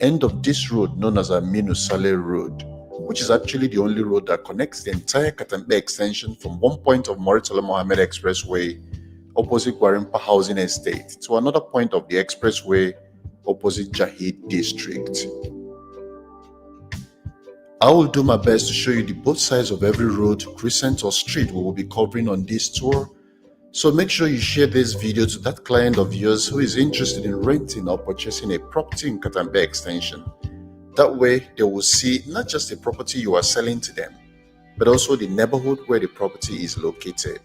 end of this road known as Aminu Saleh Road, which is actually the only road that connects the entire Katampe extension from one point of Murtala Mohammed Expressway opposite Gwarimpa Housing Estate to another point of the expressway opposite Jahid District. I will do my best to show you the both sides of every road, crescent or street we will be covering on this tour. So make sure you share this video to that client of yours who is interested in renting or purchasing a property in Katampe extension. That way they will see not just the property you are selling to them, but also the neighborhood where the property is located.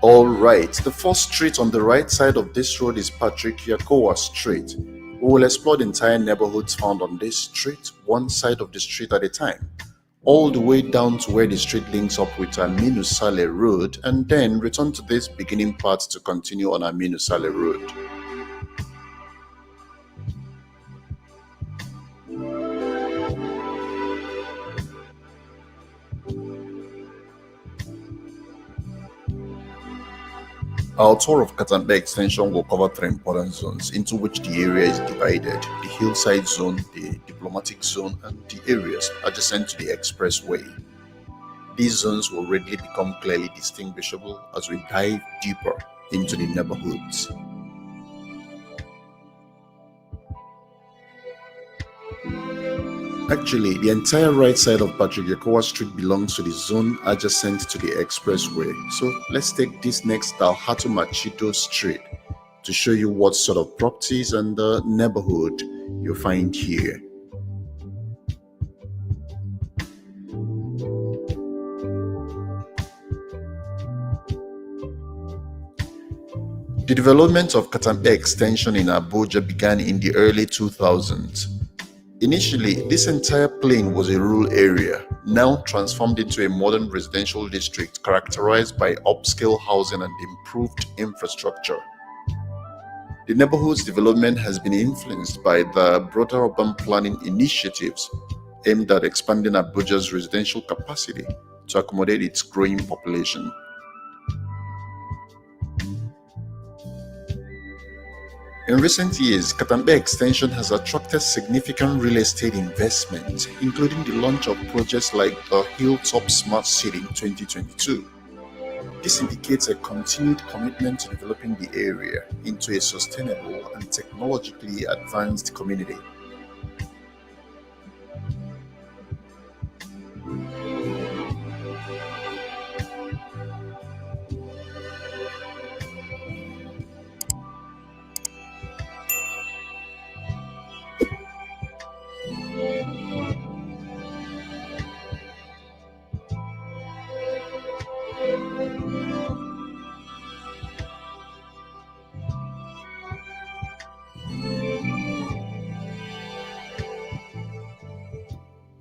Alright, the first street on the right side of this road is Patrick Yakowa Street. We will explore the entire neighborhoods found on this street, one side of the street at a time, all the way down to where the street links up with Aminu Saleh Road, and then return to this beginning part to continue on Aminu Saleh Road. Our tour of Katampe extension will cover three important zones into which the area is divided: the Hillside zone, the diplomatic zone, and the areas adjacent to the expressway. These zones will readily become clearly distinguishable as we dive deeper into the neighborhoods. Actually, the entire right side of Patrick Yakowa Street belongs to the zone adjacent to the expressway. So let's take this next Dalhatu Machido Street to show you what sort of properties and the neighborhood you'll find here. The development of Katampe extension in Abuja began in the early 2000s. Initially, this entire plain was a rural area, now transformed into a modern residential district characterized by upscale housing and improved infrastructure. The neighborhood's development has been influenced by the broader urban planning initiatives aimed at expanding Abuja's residential capacity to accommodate its growing population. In recent years, Katampe extension has attracted significant real estate investment, including the launch of projects like the Hilltop Smart City in 2022. This indicates a continued commitment to developing the area into a sustainable and technologically advanced community.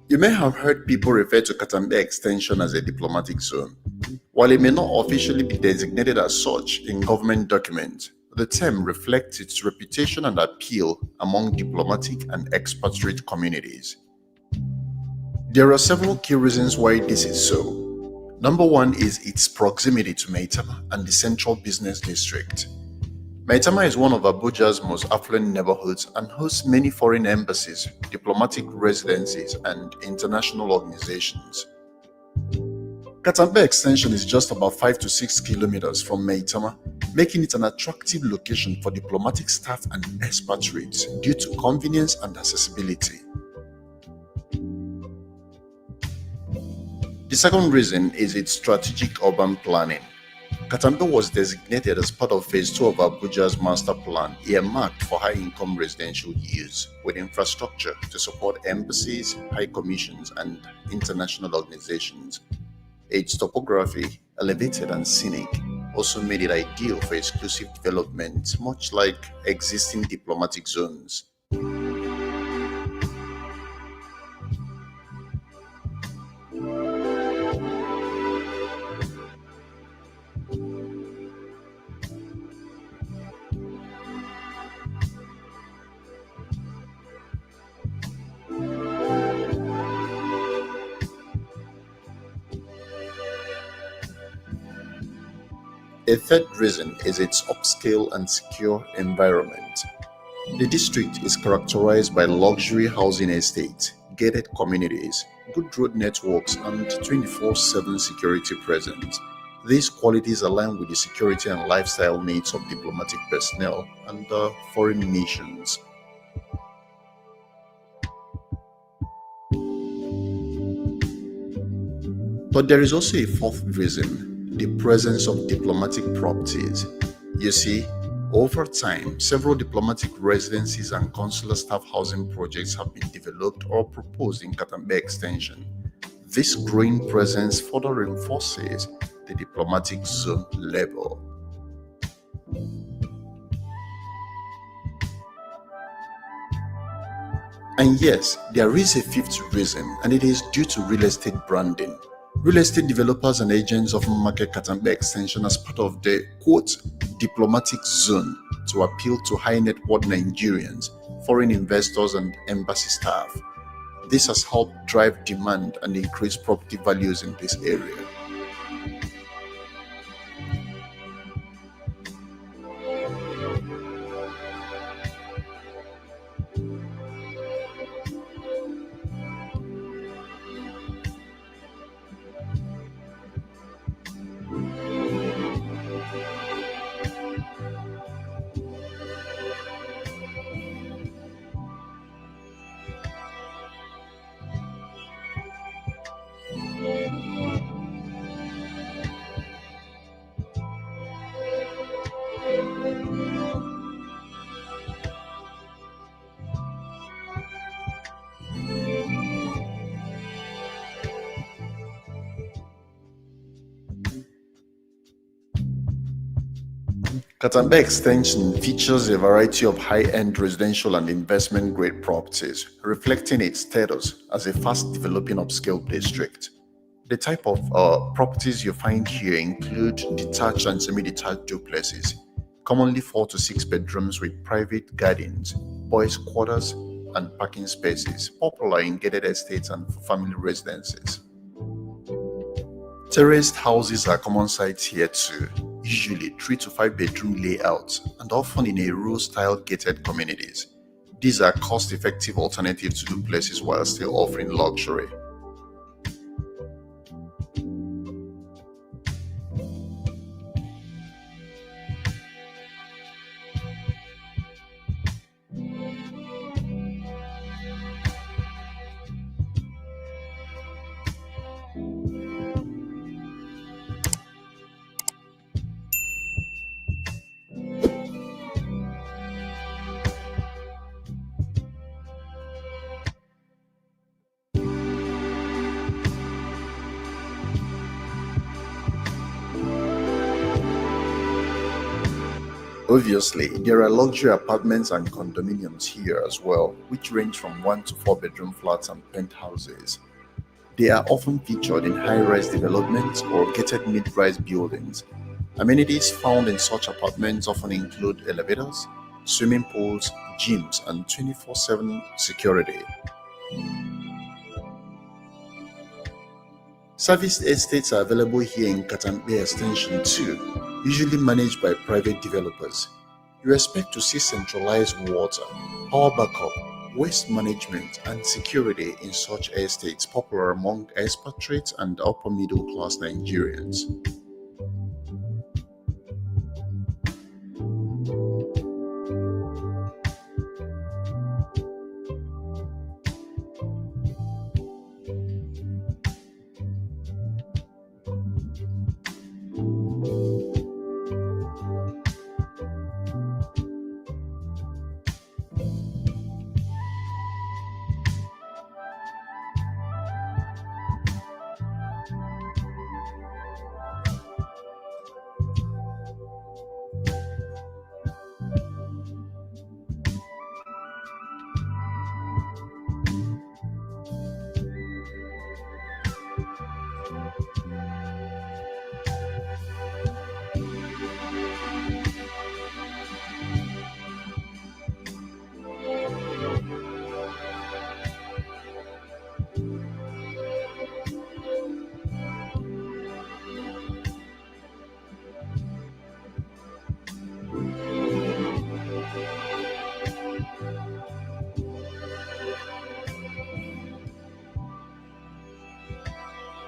You may have heard people refer to Katampe extension as a diplomatic zone. While it may not officially be designated as such in government documents, the term reflects its reputation and appeal among diplomatic and expatriate communities. There are several key reasons why this is so. Number one is its proximity to Maitama and the central business district. Maitama is one of Abuja's most affluent neighborhoods and hosts many foreign embassies, diplomatic residencies, and international organizations. Katampe extension is just about 5 to 6 kilometers from Maitama, making it an attractive location for diplomatic staff and expatriates due to convenience and accessibility. The second reason is its strategic urban planning. Katampe was designated as part of Phase 2 of Abuja's master plan, earmarked for high-income residential use, with infrastructure to support embassies, high commissions, and international organizations. Its topography, elevated and scenic, also made it ideal for exclusive development, much like existing diplomatic zones. A third reason is its upscale and secure environment. The district is characterized by luxury housing estates, gated communities, good road networks, and 24/7 security presence. These qualities align with the security and lifestyle needs of diplomatic personnel and foreign nations. But there is also a fourth reason: the presence of diplomatic properties. You see, over time, several diplomatic residencies and consular staff housing projects have been developed or proposed in Katambe Extension. This growing presence further reinforces the diplomatic zone label. And yes, there is a fifth reason, and it is due to real estate branding. Real estate developers and agents often market Katambe Extension as part of the quote diplomatic zone to appeal to high net worth Nigerians, foreign investors, and embassy staff. This has helped drive demand and increase property values in this area. Katambe Extension features a variety of high-end residential and investment-grade properties, reflecting its status as a fast-developing upscale district. The type of properties you find here include detached and semi-detached duplexes, commonly 4 to 6 bedrooms with private gardens, boys' quarters, and parking spaces, popular in gated estates and family residences. Terraced houses are common sights here too, usually 3 to 5 bedroom layouts and often in a rural-style gated communities. These are cost-effective alternatives to duplexes while still offering luxury. Obviously, there are luxury apartments and condominiums here as well, which range from 1 to 4 bedroom flats and penthouses. They are often featured in high-rise developments or gated mid-rise buildings. Amenities found in such apartments often include elevators, swimming pools, gyms, and 24/7 security. Service estates are available here in Katampe Extension too, usually managed by private developers. You expect to see centralized water, power backup, waste management, and security in such estates popular among expatriates and upper middle class Nigerians.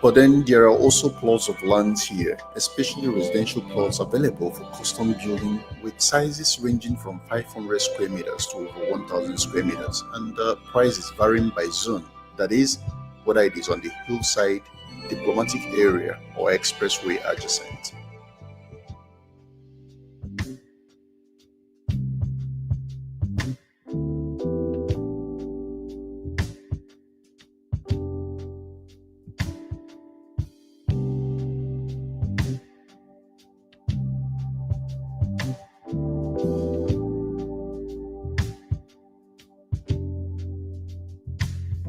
But then there are also plots of land here, especially residential plots available for custom building with sizes ranging from 500 square meters to over 1000 square meters, and prices varying by zone, that is, whether it is on the hillside, diplomatic area, or expressway adjacent.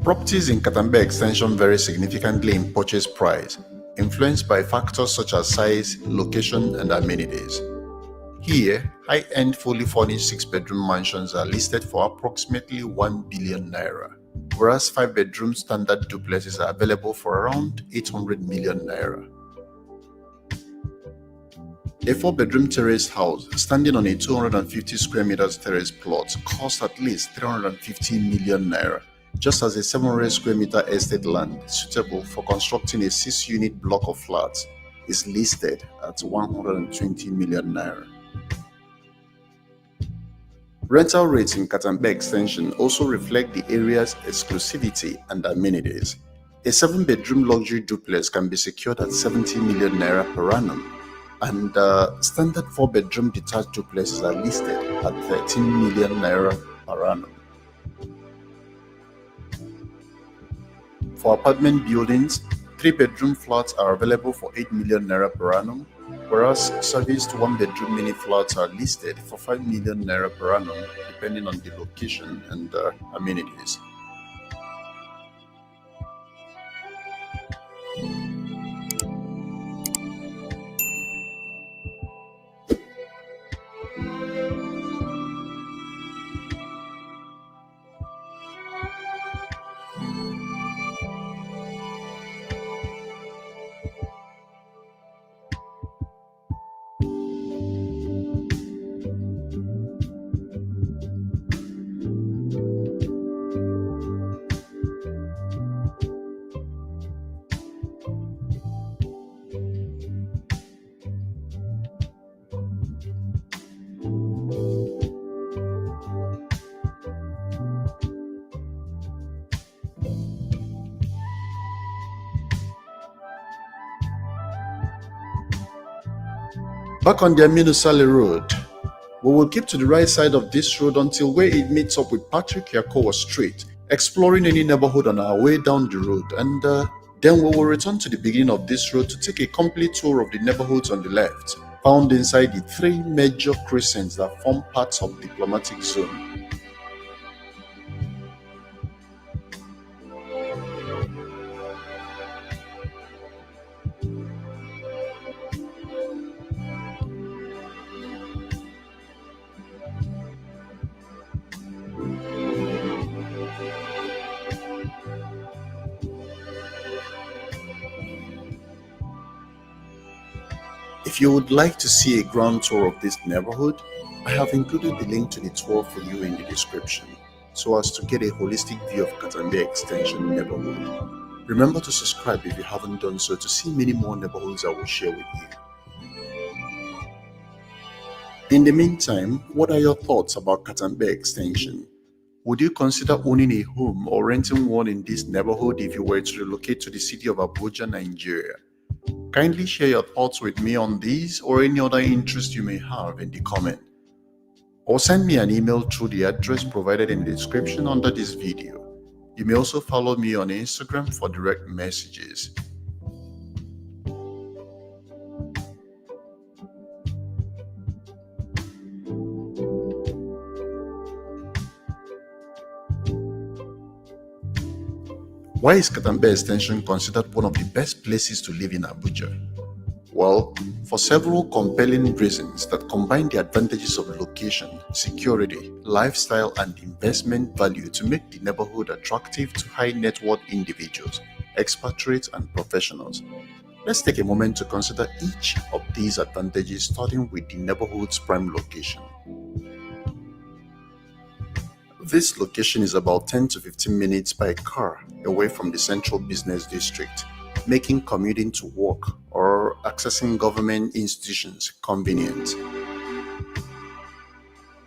Properties in Katampe extension vary significantly in purchase price, influenced by factors such as size, location, and amenities. Here, high-end fully furnished 6-bedroom mansions are listed for approximately 1 billion naira, whereas 5-bedroom standard duplexes are available for around 800 million naira. A 4-bedroom terrace house standing on a 250 square meters terrace plot costs at least 350 million naira, just as a 700 square meter estate land suitable for constructing a 6-unit block of flats is listed at 120 million naira. Rental rates in Katampe extension also reflect the area's exclusivity and amenities. A 7-bedroom luxury duplex can be secured at 70 million naira per annum, and standard 4-bedroom detached duplexes are listed at 13 million naira per annum. For apartment buildings, 3-bedroom flats are available for 8 million naira per annum, whereas serviced 1-bedroom mini flats are listed for 5 million naira per annum, depending on the location and amenities. Back on the Aminu Sale Road, we will keep to the right side of this road until where it meets up with Patrick Yakowa Street, exploring any neighborhood on our way down the road, and then we will return to the beginning of this road to take a complete tour of the neighborhoods on the left, found inside the 3 major crescents that form parts of the diplomatic zone. If you would like to see a ground tour of this neighborhood, I have included the link to the tour for you in the description, so as to get a holistic view of Katampe Extension neighborhood. Remember to subscribe if you haven't done so to see many more neighborhoods I will share with you. In the meantime, what are your thoughts about Katampe Extension? Would you consider owning a home or renting one in this neighborhood if you were to relocate to the city of Abuja, Nigeria? Kindly share your thoughts with me on these or any other interest you may have in the comment, or send me an email through the address provided in the description under this video. You may also follow me on Instagram for direct messages. Why is Katampe Extension considered one of the best places to live in Abuja? Well, for several compelling reasons that combine the advantages of location, security, lifestyle, and investment value to make the neighborhood attractive to high net worth individuals, expatriates, and professionals. Let's take a moment to consider each of these advantages, starting with the neighborhood's prime location. This location is about 10 to 15 minutes by car away from the central business district, making commuting to work or accessing government institutions convenient.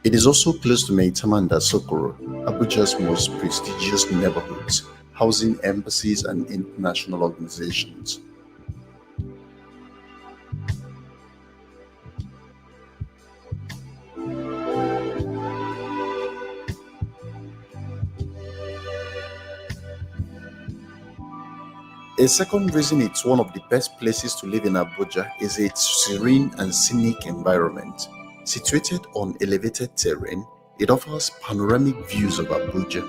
It is also close to Maitama and Sokoro, Abuja's most prestigious neighborhoods, housing embassies and international organizations. A second reason it's one of the best places to live in Abuja is its serene and scenic environment. Situated on elevated terrain, it offers panoramic views of Abuja.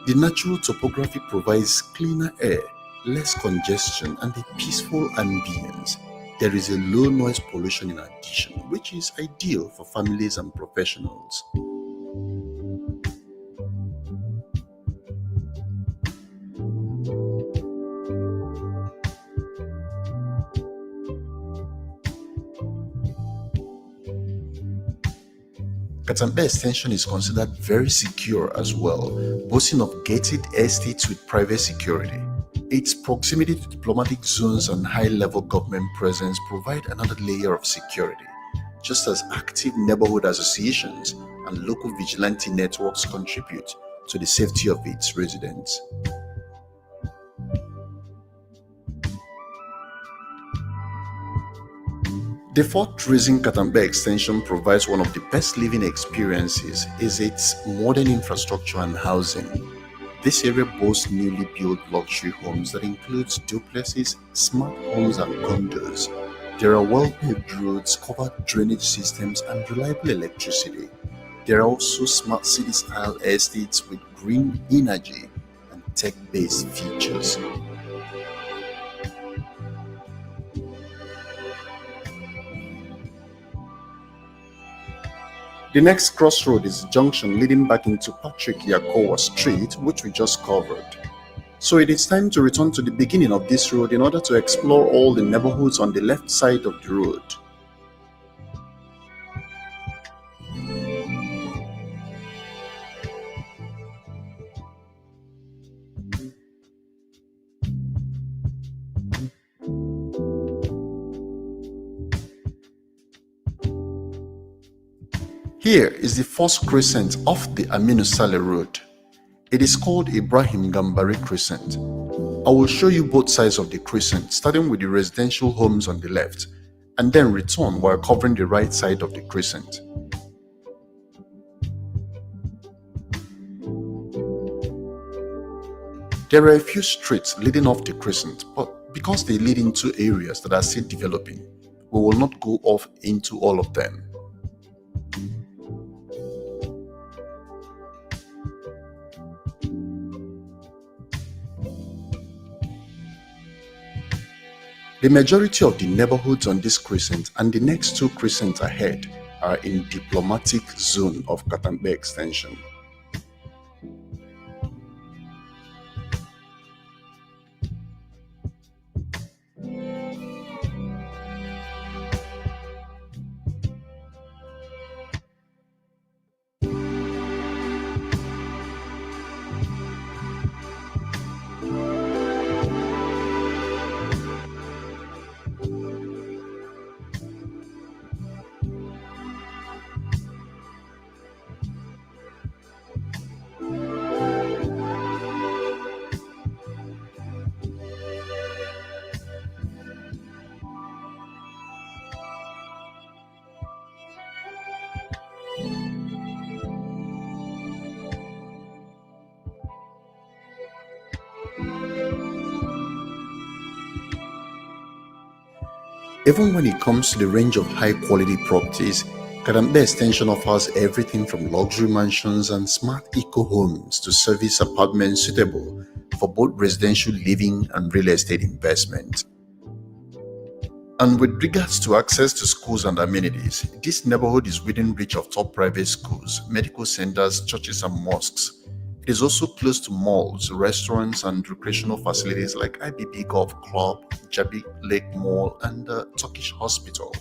The natural topography provides cleaner air, less congestion, and a peaceful ambience. There is a low noise pollution in addition, which is ideal for families and professionals. Katampe Extension is considered very secure as well, boasting of gated estates with private security. Its proximity to diplomatic zones and high-level government presence provide another layer of security, just as active neighborhood associations and local vigilante networks contribute to the safety of its residents. The fourth reason Katampe Extension provides one of the best living experiences is its modern infrastructure and housing. This area boasts newly built luxury homes that includes duplexes, smart homes and condos. There are well-paved roads, covered drainage systems and reliable electricity. There are also smart city-style estates with green energy and tech-based features. The next crossroad is the junction leading back into Patrick Yakowa Street, which we just covered. So it is time to return to the beginning of this road in order to explore all the neighborhoods on the left side of the road. Here is the first crescent off the Aminu Saleh Road. It is called Ibrahim Gambari Crescent. I will show you both sides of the crescent, starting with the residential homes on the left, and then return while covering the right side of the crescent. There are a few streets leading off the crescent, but because they lead into areas that are still developing, we will not go off into all of them. The majority of the neighborhoods on this crescent and the next two crescents ahead are in diplomatic zone of Katampe Extension. Even when it comes to the range of high-quality properties, Katampe Extension offers everything from luxury mansions and smart eco-homes to service apartments suitable for both residential living and real estate investment. And with regards to access to schools and amenities, this neighborhood is within reach of top private schools, medical centers, churches and mosques. It is also close to malls, restaurants and recreational facilities like IBB Golf Club, Jabi Lake Mall and the Turkish Hospital.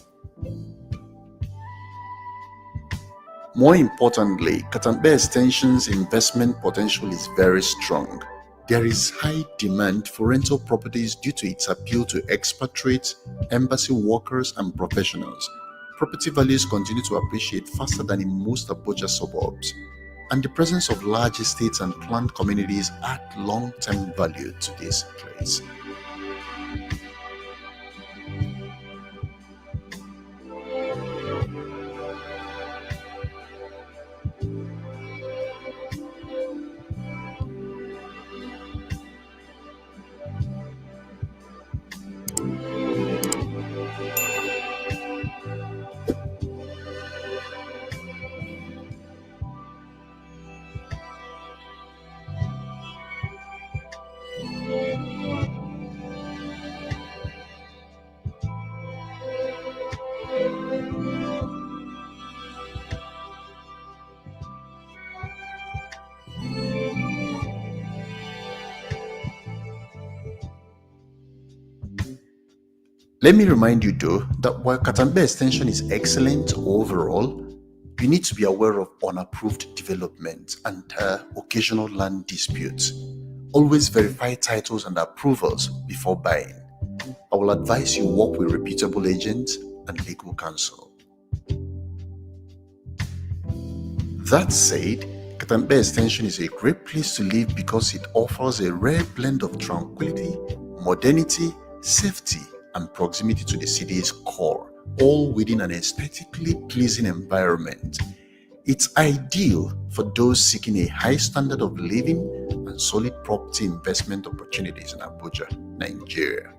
More importantly, Katampe Extension's investment potential is very strong. There is high demand for rental properties due to its appeal to expatriates, embassy workers, and professionals. Property values continue to appreciate faster than in most Abuja suburbs, and the presence of large estates and planned communities add long-term value to this place. Let me remind you though that while Katampe extension is excellent overall, you need to be aware of unapproved development and occasional land disputes. Always verify titles and approvals before buying. I will advise you work with reputable agents and legal counsel. That said, Katampe extension is a great place to live because it offers a rare blend of tranquility, modernity, safety, and proximity to the city's core, all within an aesthetically pleasing environment. It's ideal for those seeking a high standard of living and solid property investment opportunities in Abuja, Nigeria.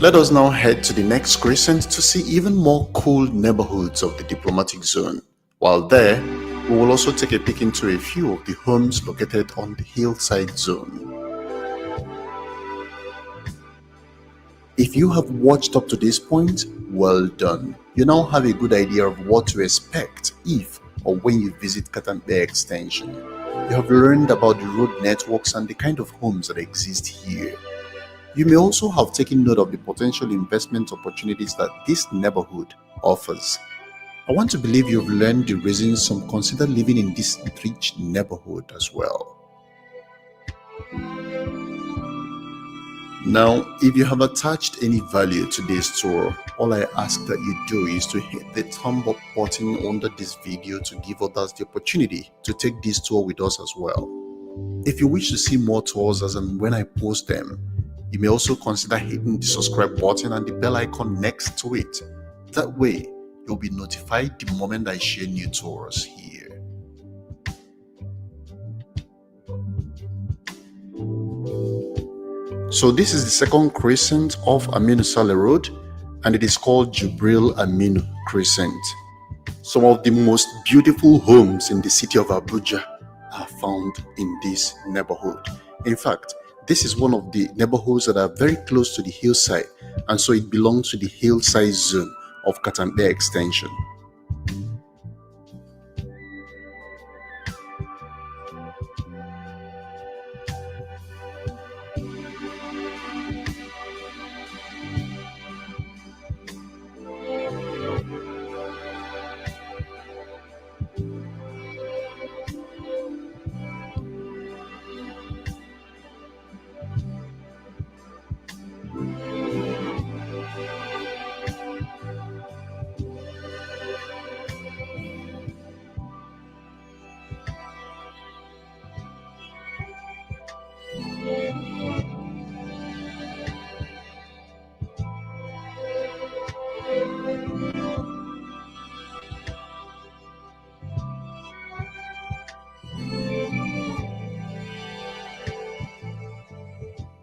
Let us now head to the next Crescent to see even more cool neighborhoods of the diplomatic zone. While there, we will also take a peek into a few of the homes located on the Hillside zone. If you have watched up to this point, well done. You now have a good idea of what to expect if or when you visit Katampe Extension. You have learned about the road networks and the kind of homes that exist here. You may also have taken note of the potential investment opportunities that this neighborhood offers. I want to believe you've learned the reasons some consider living in this rich neighborhood as well. Now, if you have attached any value to this tour, all I ask that you do is to hit the thumb up button under this video to give others the opportunity to take this tour with us as well. If you wish to see more tours as and when I post them, you may also consider hitting the subscribe button and the bell icon next to it. That way, you'll be notified the moment I share new tours here. So this is the second crescent of Aminu Saleh Road, and it is called Jubril Aminu Crescent. Some of the most beautiful homes in the city of Abuja are found in this neighborhood. In fact, this is one of the neighborhoods that are very close to the hillside, and so it belongs to the hillside zone of Katampe Extension.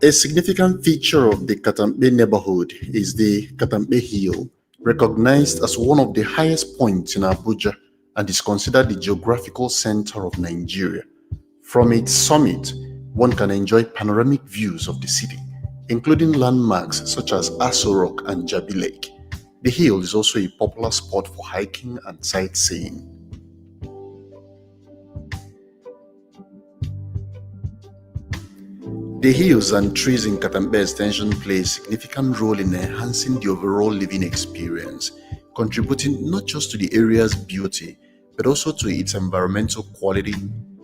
A significant feature of the Katampe neighborhood is the Katampe Hill, recognized as one of the highest points in Abuja and is considered the geographical center of Nigeria. From its summit, one can enjoy panoramic views of the city, including landmarks such as Aso Rock and Jabi Lake. The hill is also a popular spot for hiking and sightseeing. The hills and trees in Katampe Extension play a significant role in enhancing the overall living experience, contributing not just to the area's beauty, but also to its environmental quality,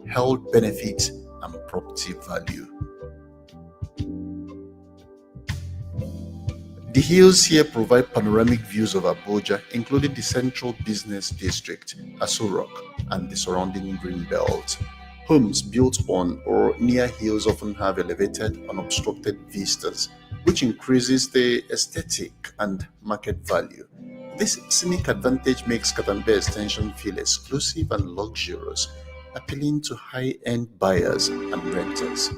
health benefits, and property value. The hills here provide panoramic views of Abuja, including the central business district, Aso Rock, and the surrounding green belt. Homes built on or near hills often have elevated, unobstructed vistas, which increases the aesthetic and market value. This scenic advantage makes Katampe Extension feel exclusive and luxurious, appealing to high-end buyers and renters.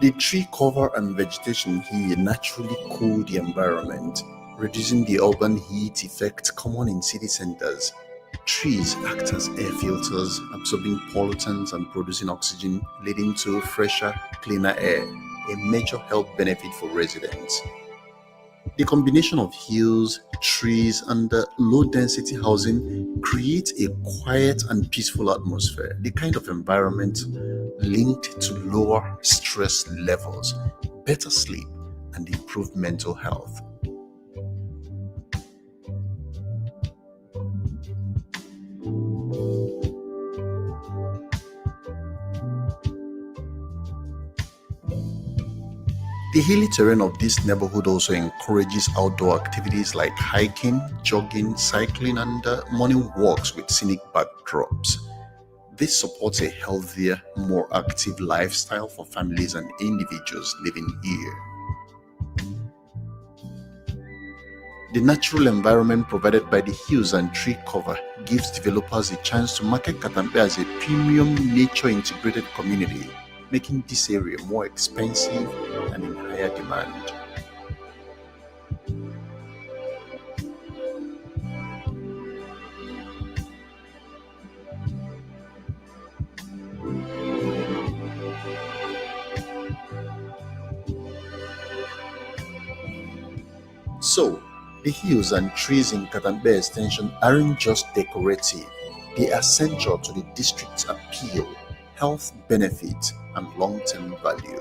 The tree cover and vegetation here naturally cool the environment, reducing the urban heat effect common in city centers. Trees act as air filters, absorbing pollutants and producing oxygen, leading to fresher, cleaner air, a major health benefit for residents. The combination of hills, trees, and low-density housing creates a quiet and peaceful atmosphere, the kind of environment linked to lower stress levels, better sleep, and improved mental health. The hilly terrain of this neighborhood also encourages outdoor activities like hiking, jogging, cycling, and morning walks with scenic backdrops. This supports a healthier, more active lifestyle for families and individuals living here. The natural environment provided by the hills and tree cover gives developers a chance to market Katampe as a premium nature-integrated community, making this area more expensive and in higher demand. So, the hills and trees in Katampe Extension aren't just decorative, they are central to the district's appeal, health benefits, and long-term value.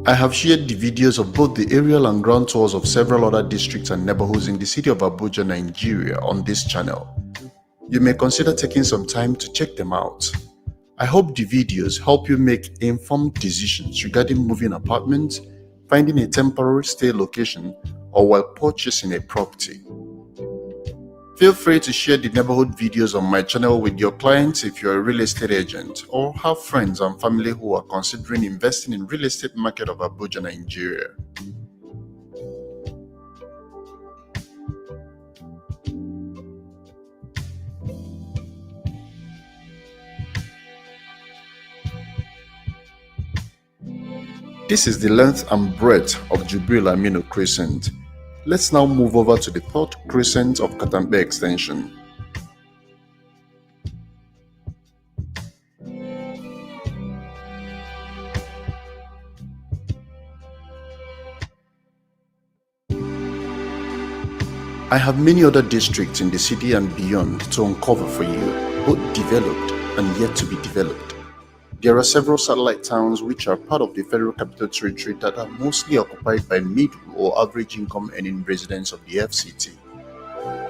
I have shared the videos of both the aerial and ground tours of several other districts and neighborhoods in the city of Abuja, Nigeria on this channel. You may consider taking some time to check them out. I hope the videos help you make informed decisions regarding moving apartments, finding a temporary stay location, or while purchasing a property. Feel free to share the neighborhood videos on my channel with your clients if you're a real estate agent or have friends and family who are considering investing in real estate market of Abuja, Nigeria. This is the length and breadth of Jubril Aminu Crescent. Let's now move over to the third crescent of Katampe Extension. I have many other districts in the city and beyond to uncover for you, both developed and yet to be developed. There are several satellite towns which are part of the Federal Capital Territory that are mostly occupied by middle or average income earning residents of the FCT.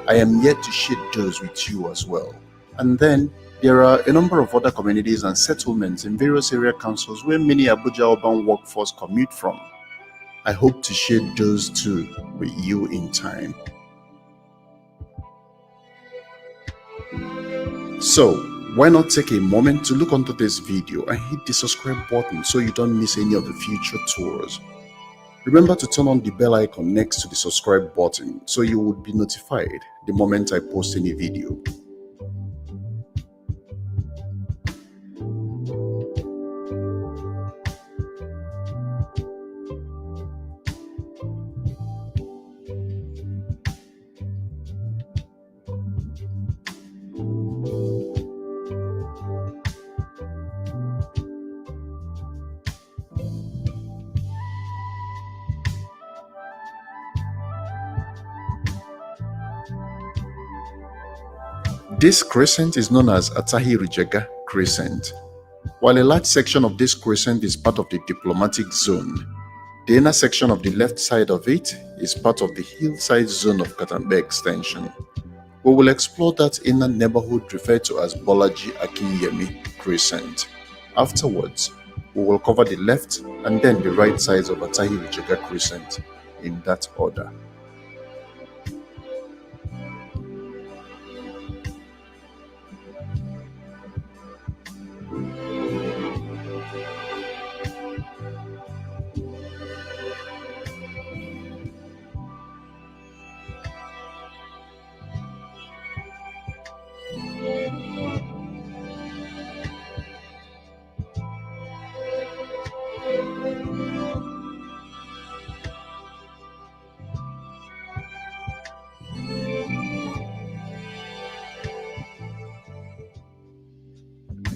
I am yet to share those with you as well. And then there are a number of other communities and settlements in various area councils where many Abuja urban workforce commute from. I hope to share those too with you in time. So, why not take a moment to look onto this video and hit the subscribe button so you don't miss any of the future tours. Remember to turn on the bell icon next to the subscribe button so you would be notified the moment I post any video. This crescent is known as Atahi Rijega Crescent. While a large section of this crescent is part of the diplomatic zone, the inner section of the left side of it is part of the Hillside zone of Katampe extension. We will explore that inner neighborhood referred to as Bolaji Akinyemi Crescent. Afterwards, we will cover the left and then the right sides of Atahi Rijega Crescent in that order.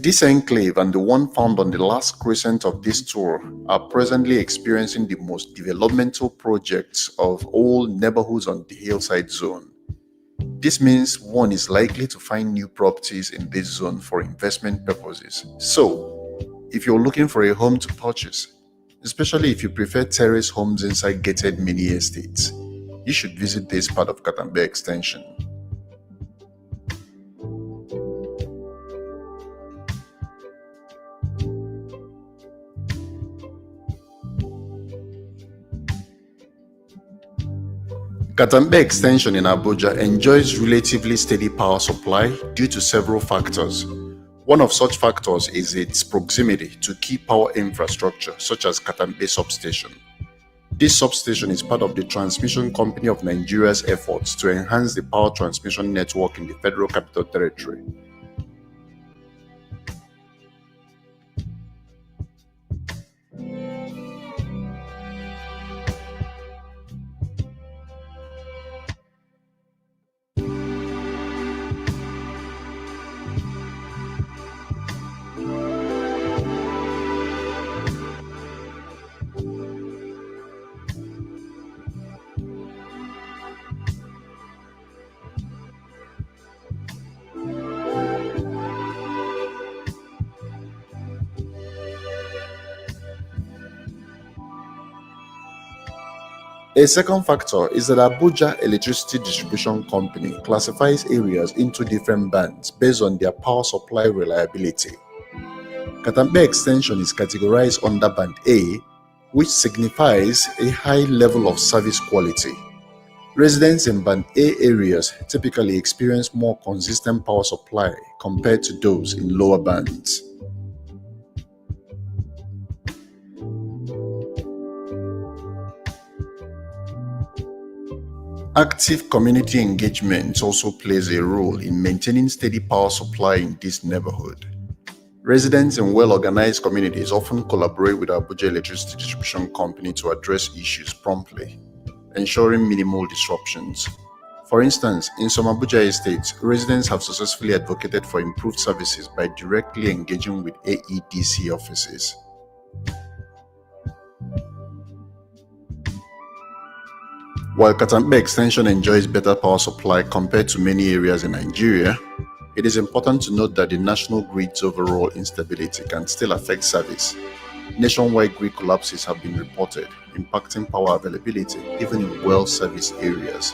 This enclave and the one found on the last crescent of this tour are presently experiencing the most developmental projects of all neighborhoods on the Hillside zone. This means one is likely to find new properties in this zone for investment purposes. So, if you're looking for a home to purchase, especially if you prefer terrace homes inside gated mini estates, you should visit this part of Katampe extension. Katampe extension in Abuja enjoys relatively steady power supply due to several factors. One of such factors is its proximity to key power infrastructure such as Katampe substation. This substation is part of the Transmission Company of Nigeria's efforts to enhance the power transmission network in the Federal Capital Territory. A second factor is that Abuja Electricity Distribution Company classifies areas into different bands based on their power supply reliability. Katampe extension is categorized under band A, which signifies a high level of service quality. Residents in band A areas typically experience more consistent power supply compared to those in lower bands. Active community engagement also plays a role in maintaining steady power supply in this neighborhood. Residents in well-organized communities often collaborate with Abuja Electricity Distribution Company to address issues promptly, ensuring minimal disruptions. For instance, in some Abuja estates, residents have successfully advocated for improved services by directly engaging with AEDC offices. While Katampe extension enjoys better power supply compared to many areas in Nigeria, it is important to note that the national grid's overall instability can still affect service. Nationwide grid collapses have been reported, impacting power availability even in well-serviced areas.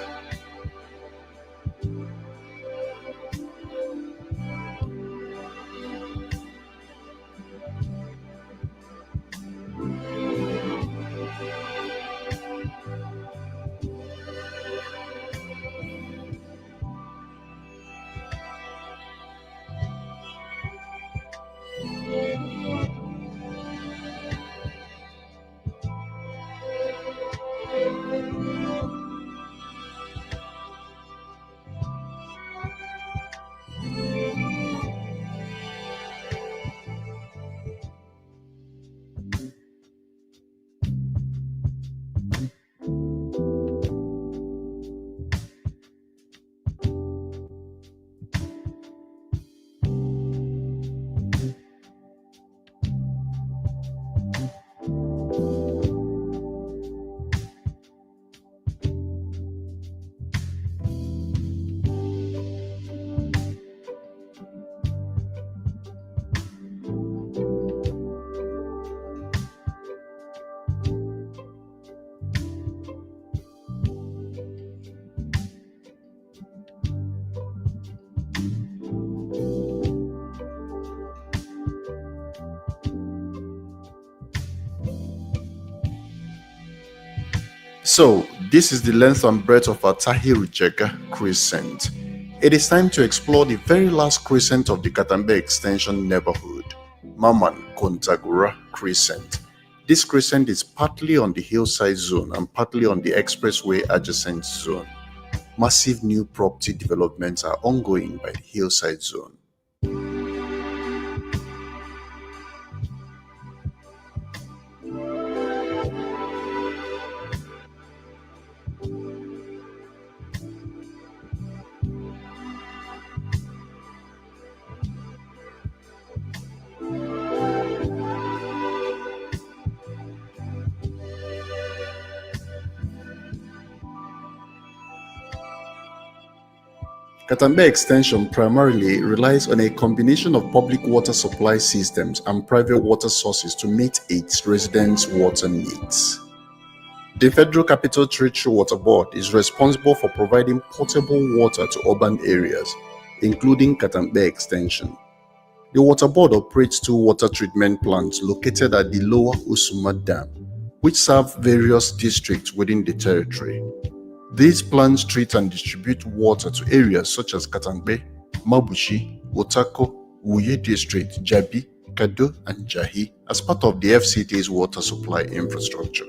So, this is the length and breadth of our Tahiru Jega Crescent. It is time to explore the very last crescent of the Katampe Extension neighborhood, Maman Kontagura Crescent. This crescent is partly on the Hillside zone and partly on the expressway adjacent zone. Massive new property developments are ongoing by the Hillside zone. Katampe Extension primarily relies on a combination of public water supply systems and private water sources to meet its residents' water needs. The Federal Capital Territory Water Board is responsible for providing potable water to urban areas, including Katampe Extension. The Water Board operates two water treatment plants located at the Lower Usuma Dam, which serve various districts within the territory. These plants treat and distribute water to areas such as Katampe, Mabushi, Otako, Wuye District, Jabi, Kado, and Jahi as part of the FCT's water supply infrastructure.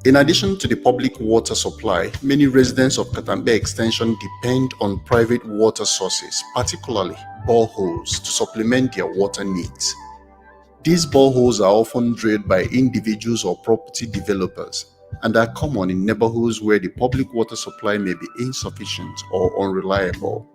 In addition to the public water supply, many residents of Katampe Extension depend on private water sources, particularly boreholes, to supplement their water needs. These boreholes are often drilled by individuals or property developers and are common in neighborhoods where the public water supply may be insufficient or unreliable.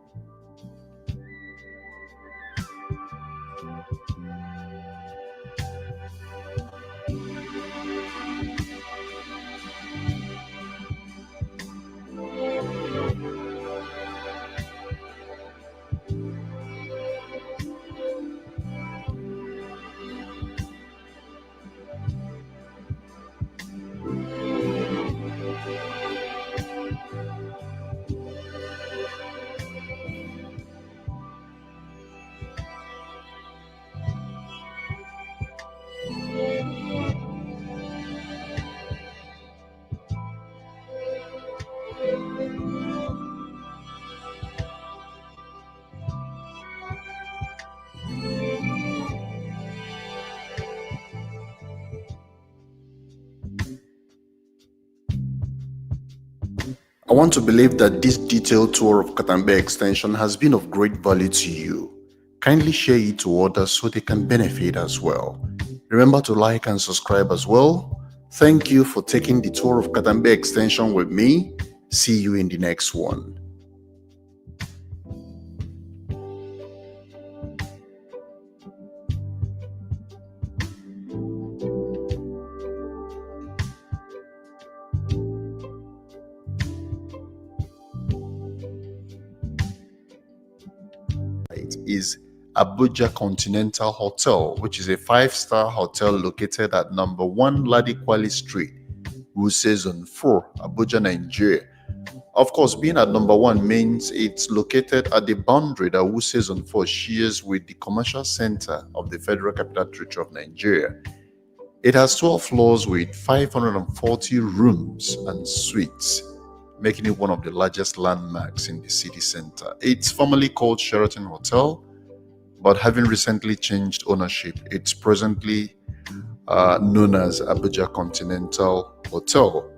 I want to believe that this detailed tour of Katampe Extension has been of great value to you. Kindly share it to others so they can benefit as well. Remember to like and subscribe as well. Thank you for taking the tour of Katampe Extension with me. See you in the next one. Is Abuja Continental Hotel, which is a 5-star hotel located at number 1 Ladikwali Street, Wuse Zone 4, Abuja, Nigeria. Of course, being at number 1 means it's located at the boundary that Wuse Zone 4 shares with the commercial center of the Federal Capital Territory of Nigeria. It has 12 floors with 540 rooms and suites, making it one of the largest landmarks in the city center. It's formerly called Sheraton Hotel, but having recently changed ownership, it's presently known as Abuja Continental Hotel.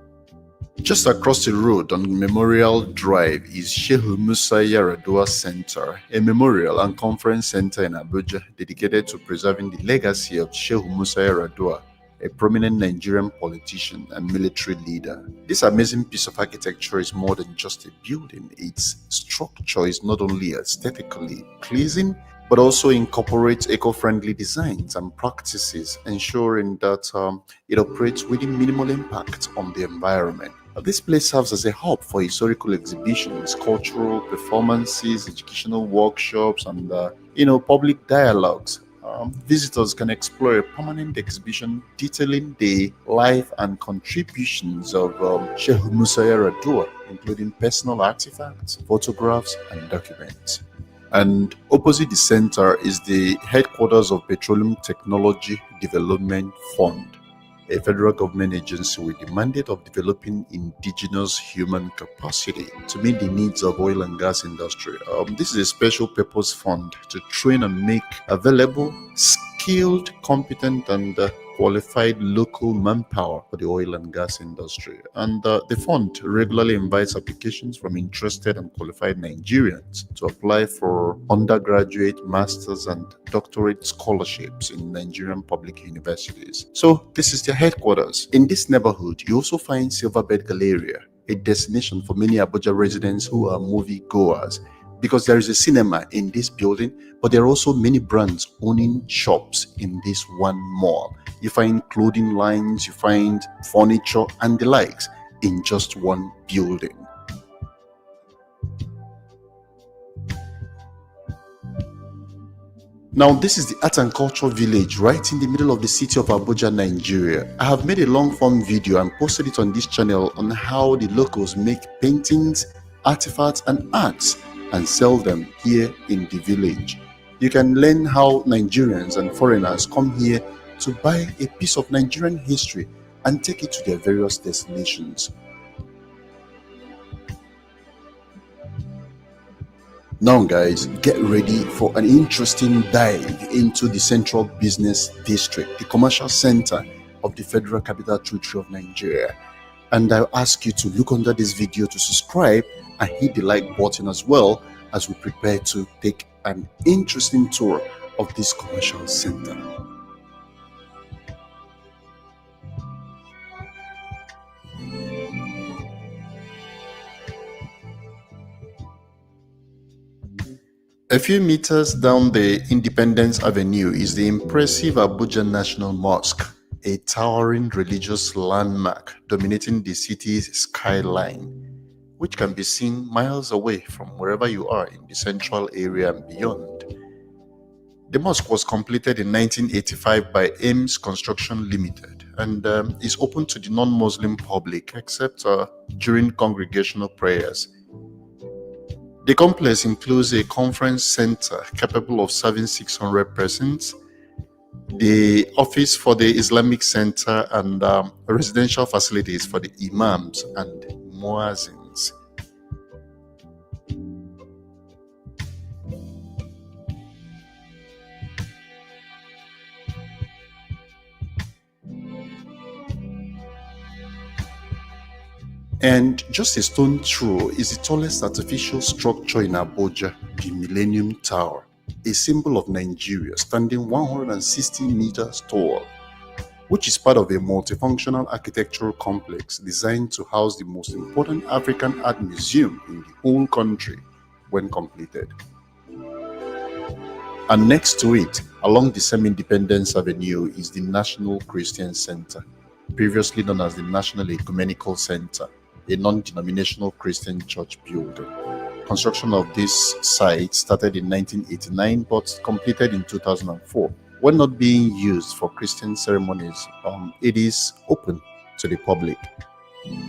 Just across the road on Memorial Drive is Shehu Musa Yaradua Center, a memorial and conference center in Abuja dedicated to preserving the legacy of Shehu Musa Yaradua, a prominent Nigerian politician and military leader. This amazing piece of architecture is more than just a building. Its structure is not only aesthetically pleasing, but also incorporates eco-friendly designs and practices, ensuring that it operates with minimal impact on the environment. This place serves as a hub for historical exhibitions, cultural performances, educational workshops, and public dialogues. Visitors can explore a permanent exhibition detailing the life and contributions of Shehu Musa Yaradua, including personal artifacts, photographs, and documents. And opposite the center is the headquarters of Petroleum Technology Development Fund, a federal government agency with the mandate of developing indigenous human capacity to meet the needs of oil and gas industry. This is a special purpose fund to train and make available skilled, competent, and qualified local manpower for the oil and gas industry. And the fund regularly invites applications from interested and qualified Nigerians to apply for undergraduate, master's, and doctorate scholarships in Nigerian public universities. So, this is their headquarters. In this neighborhood, you also find Silverbed Galleria, a destination for many Abuja residents who are movie goers, because there is a cinema in this building, but there are also many brands owning shops in this one mall. You find clothing lines, you find furniture and the likes in just one building. Now, this is the Art and Culture Village right in the middle of the city of Abuja, Nigeria. I have made a long form video and posted it on this channel on how the locals make paintings, artifacts, and arts and sell them here in the village. You can learn how Nigerians and foreigners come here to buy a piece of Nigerian history and take it to their various destinations. Now guys, get ready for an interesting dive into the Central Business District, the commercial center of the Federal Capital Territory of Nigeria. And I'll ask you to look under this video to subscribe and hit the like button as well as we prepare to take an interesting tour of this commercial center. A few meters down the Independence Avenue is the impressive Abuja National Mosque, a towering religious landmark dominating the city's skyline, which can be seen miles away from wherever you are in the central area and beyond. The mosque was completed in 1985 by Ames Construction Limited and is open to the non-Muslim public except during congregational prayers. The complex includes a conference center capable of serving 600 persons, the office for the Islamic Center, and residential facilities for the imams and muezzins. And just a stone throw is the tallest artificial structure in Abuja, the Millennium Tower, a symbol of Nigeria standing 160 meters tall, which is part of a multifunctional architectural complex designed to house the most important African art museum in the whole country when completed. And next to it, along the same Independence Avenue, is the National Christian Center, previously known as the National Ecumenical Center, a non-denominational Christian church building. Construction of this site started in 1989 but completed in 2004. When not being used for Christian ceremonies, it is open to the public,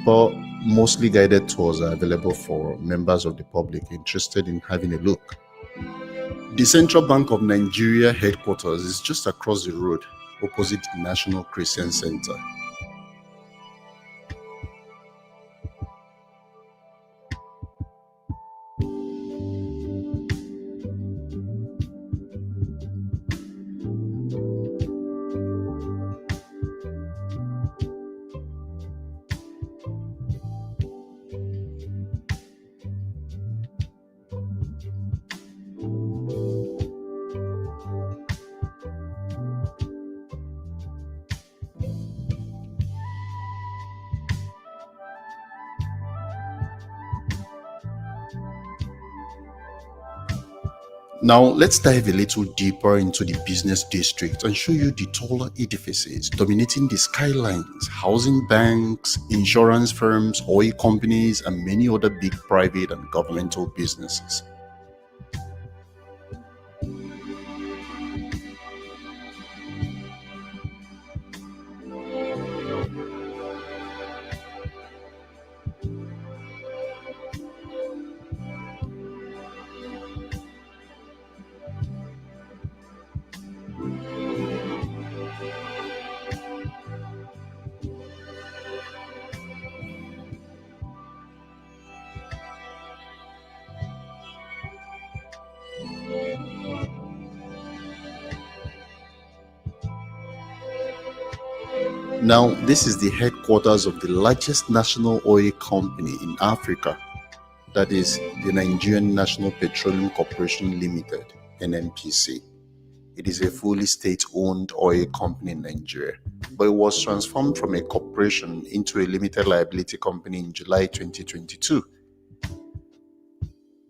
but mostly guided tours are available for members of the public interested in having a look. The Central Bank of Nigeria headquarters is just across the road, opposite the National Christian Center. Now, let's dive a little deeper into the business district and show you the taller edifices dominating the skylines, housing banks, insurance firms, oil companies, and many other big private and governmental businesses. Now, this is the headquarters of the largest national oil company in Africa, that is the Nigerian National Petroleum Corporation Limited, NNPC. It is a fully state-owned oil company in Nigeria, but it was transformed from a corporation into a limited liability company in July 2022.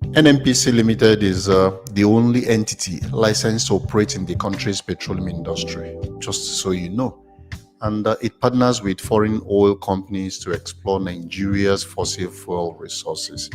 NNPC Limited is the only entity licensed to operate in the country's petroleum industry, just so you know. And it partners with foreign oil companies to explore Nigeria's fossil fuel resources.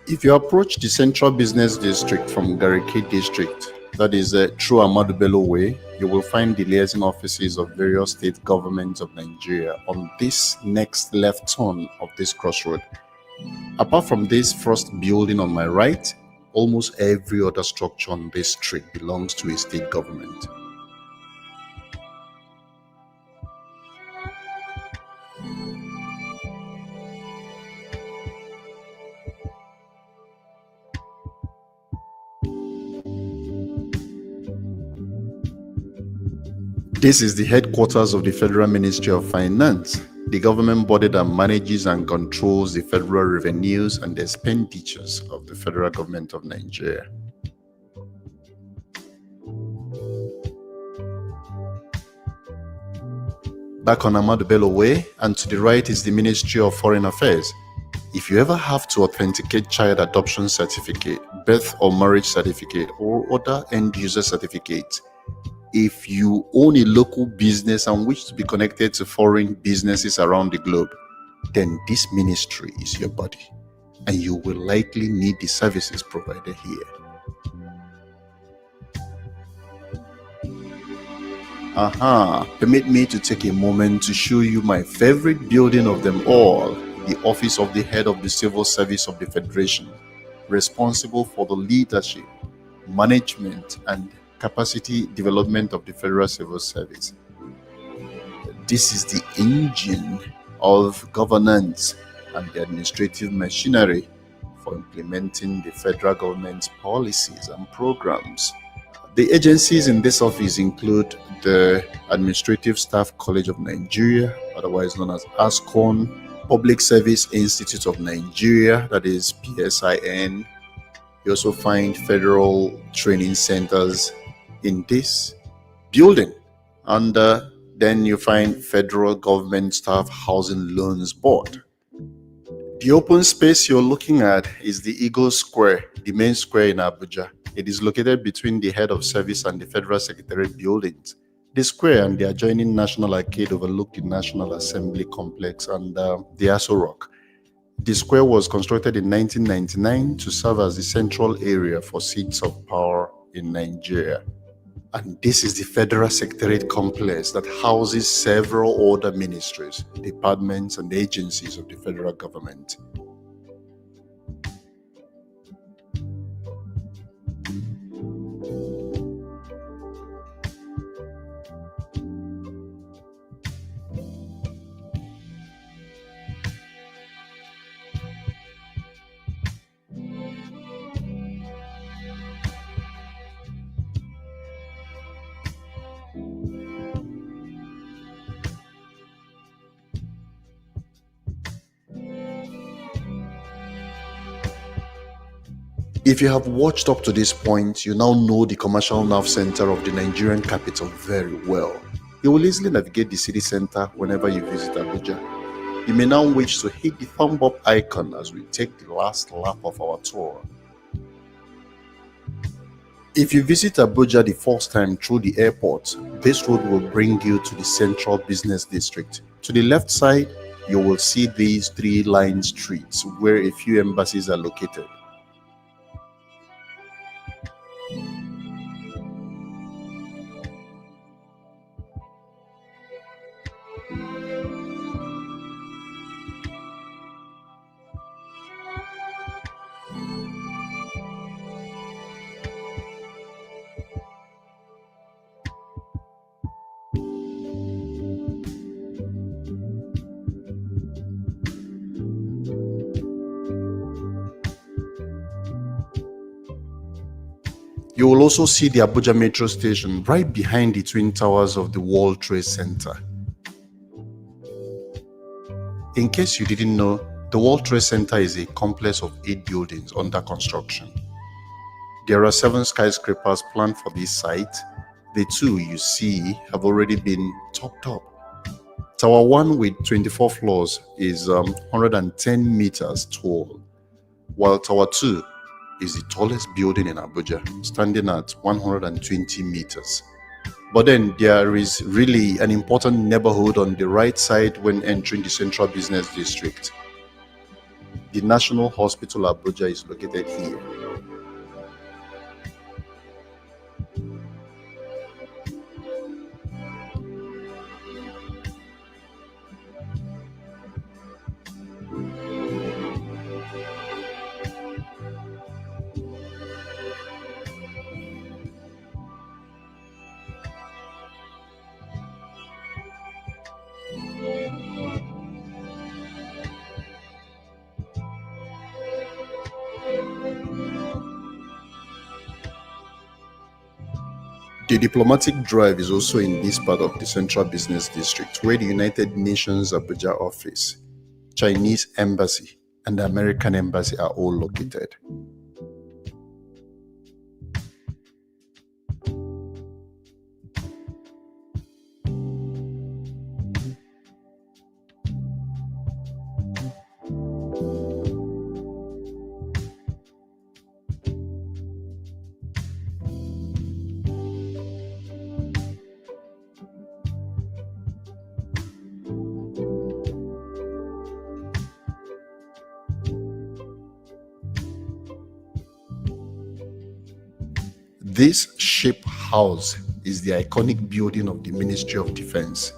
If you approach the Central Business District from Gariki District, that is through Ahmadu Bello Way, you will find the liaison offices of various state governments of Nigeria on this next left turn of this crossroad. Apart from this first building on my right, almost every other structure on this street belongs to a state government. This is the headquarters of the Federal Ministry of Finance, the government body that manages and controls the federal revenues and expenditures of the federal government of Nigeria. Back on Ahmadu Bello Way, and to the right is the Ministry of Foreign Affairs. If you ever have to authenticate child adoption certificate, birth or marriage certificate, or other end-user certificates, if you own a local business and wish to be connected to foreign businesses around the globe, then this ministry is your body, and you will likely need the services provided here. Permit me to take a moment to show you my favorite building of them all, the office of the head of the Civil Service of the Federation, responsible for the leadership, management, and capacity development of the Federal Civil Service. This is the engine of governance and the administrative machinery for implementing the federal government's policies and programs. The agencies in this office include the Administrative Staff College of Nigeria, otherwise known as ASCON, Public Service Institute of Nigeria, that is PSIN. You also find federal training centers in this building, and then you find Federal Government Staff Housing Loans Board. The open space you're looking at is the Eagle Square, the main square in Abuja. It is located between the head of service and the Federal Secretariat buildings. The square and the adjoining National Arcade overlook the National Assembly Complex and the Aso Rock. The square was constructed in 1999 to serve as the central area for seats of power in Nigeria. And this is the Federal Secretariat Complex that houses several other ministries, departments, and agencies of the federal government. If you have watched up to this point, you now know the commercial nerve center of the Nigerian capital very well. You will easily navigate the city center whenever you visit Abuja. You may now wish to hit the thumb up icon as we take the last lap of our tour. If you visit Abuja the first time through the airport, this road will bring you to the central business district. To the left side, you will see these three-line streets where a few embassies are located. You will also see the Abuja Metro Station right behind the twin towers of the World Trade Center. In case you didn't know, the World Trade Center is a complex of 8 buildings under construction. There are 7 skyscrapers planned for this site. The 2 you see have already been topped up. Tower 1 with 24 floors is 110 meters tall, while Tower 2 is the tallest building in Abuja, standing at 120 meters. But then there is really an important neighborhood on the right side when entering the central business district. The National Hospital Abuja is located here. The diplomatic drive is also in this part of the central business district where the United Nations Abuja office, Chinese embassy, and the American embassy are all located. This shape house is the iconic building of the Ministry of Defense.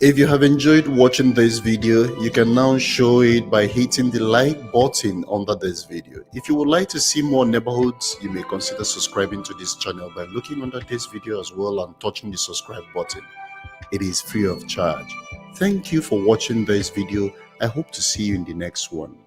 If you have enjoyed watching this video, you can now show it by hitting the like button under this video. If you would like to see more neighborhoods, you may consider subscribing to this channel by looking under this video as well and touching the subscribe button. It is free of charge. Thank you for watching this video. I hope to see you in the next one.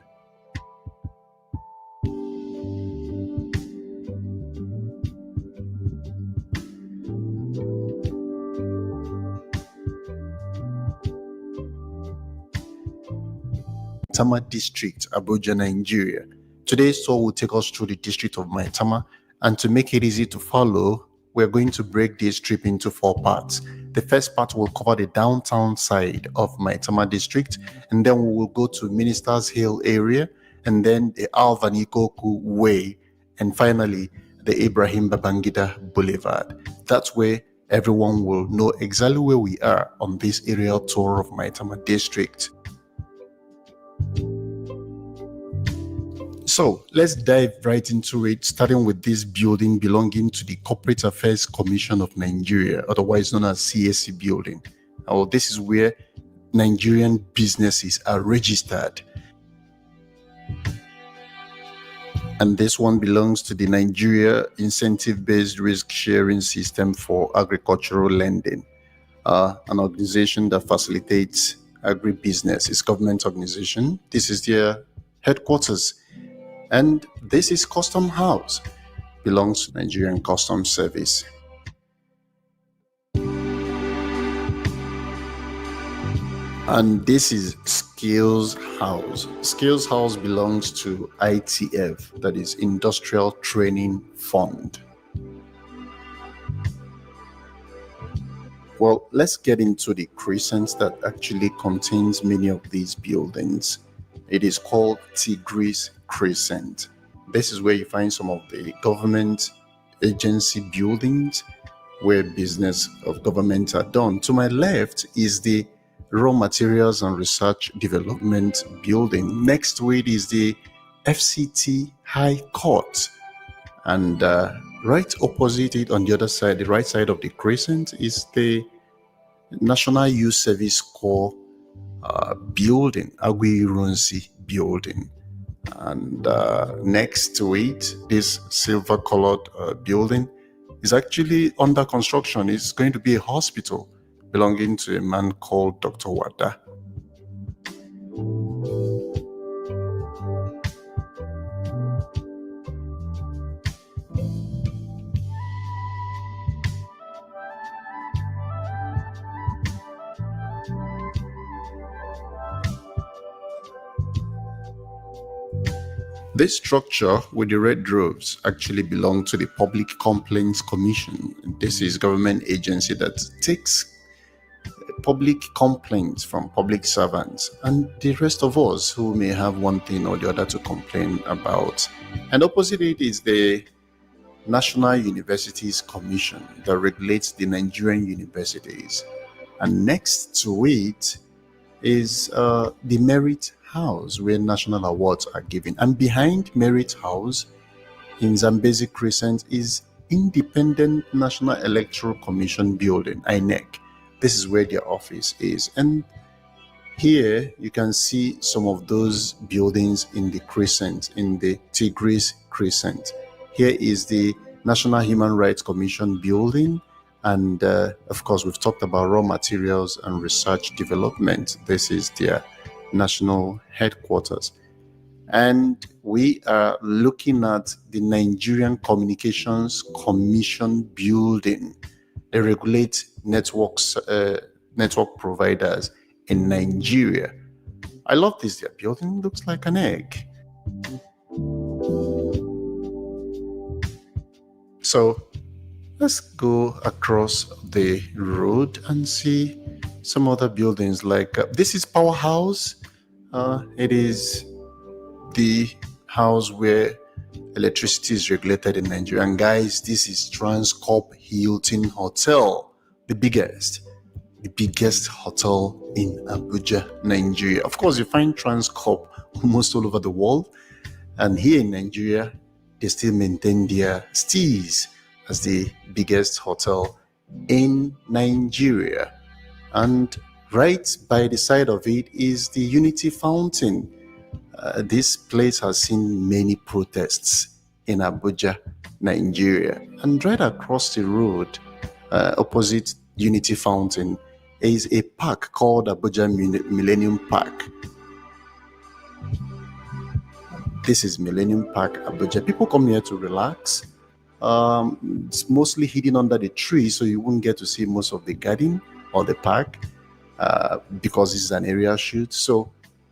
Maitama District, Abuja, Nigeria. Today's tour will take us through the district of Maitama, and to make it easy to follow, we're going to break this trip into 4 parts. The first part will cover the downtown side of Maitama District, and then we will go to Ministers Hill area, and then the Alvanikoku Way, and finally the Ibrahim Babangida Boulevard. That's where everyone will know exactly where we are on this aerial tour of Maitama District. So let's dive right into it, starting with this building belonging to the Corporate Affairs Commission of Nigeria, otherwise known as CSC building. Now, this is where Nigerian businesses are registered. And this one belongs to the Nigeria Incentive-Based Risk Sharing System for Agricultural Lending, an organization that facilitates agribusiness. It's a government organization. This is their headquarters. And this is Custom House, belongs to Nigerian Customs Service. And this is Skills House. Skills House belongs to ITF, that is Industrial Training Fund. Well, let's get into the Crescent that actually contains many of these buildings. It is called Tigris Crescent. This is where you find some of the government agency buildings where business of government are done. To my left is the Raw Materials and Research Development building. Next to it is the FCT High Court. And right opposite it on the other side, the right side of the Crescent, is the National Youth Service Corps building, Agui building. And next to it, this silver colored building is actually under construction. It's going to be a hospital belonging to a man called Dr. Wada. This structure with the red roofs actually belongs to the Public Complaints Commission. This is a government agency that takes public complaints from public servants and the rest of us who may have one thing or the other to complain about. And opposite it is the National Universities Commission that regulates the Nigerian universities. And next to it is the Merit House, where national awards are given. And behind Merit House in Zambezi Crescent is Independent National Electoral Commission building, INEC. This is where their office is. And here you can see some of those buildings in the Crescent, in the Tigris Crescent. Here is the National Human Rights Commission building. And of course, we've talked about Raw Materials and Research Development. This is their national headquarters. And we are looking at the Nigerian Communications Commission building. They regulate network providers in Nigeria. I love this. Their building looks like an egg. So let's go across the road and see some other buildings. Like this is Powerhouse. It is the house where electricity is regulated in Nigeria. And guys, this is Transcorp Hilton Hotel, the biggest hotel in Abuja, Nigeria. Of course, you find Transcorp almost all over the world. And here in Nigeria, they still maintain their steez as the biggest hotel in Nigeria. And right by the side of it is the Unity Fountain. This place has seen many protests in Abuja, Nigeria. And right across the road, opposite Unity Fountain, is a park called Abuja Millennium Park. This is Millennium Park, Abuja. People come here to relax. It's mostly hidden under the tree, so you won't get to see most of the garden or the park because this is an area shoot. So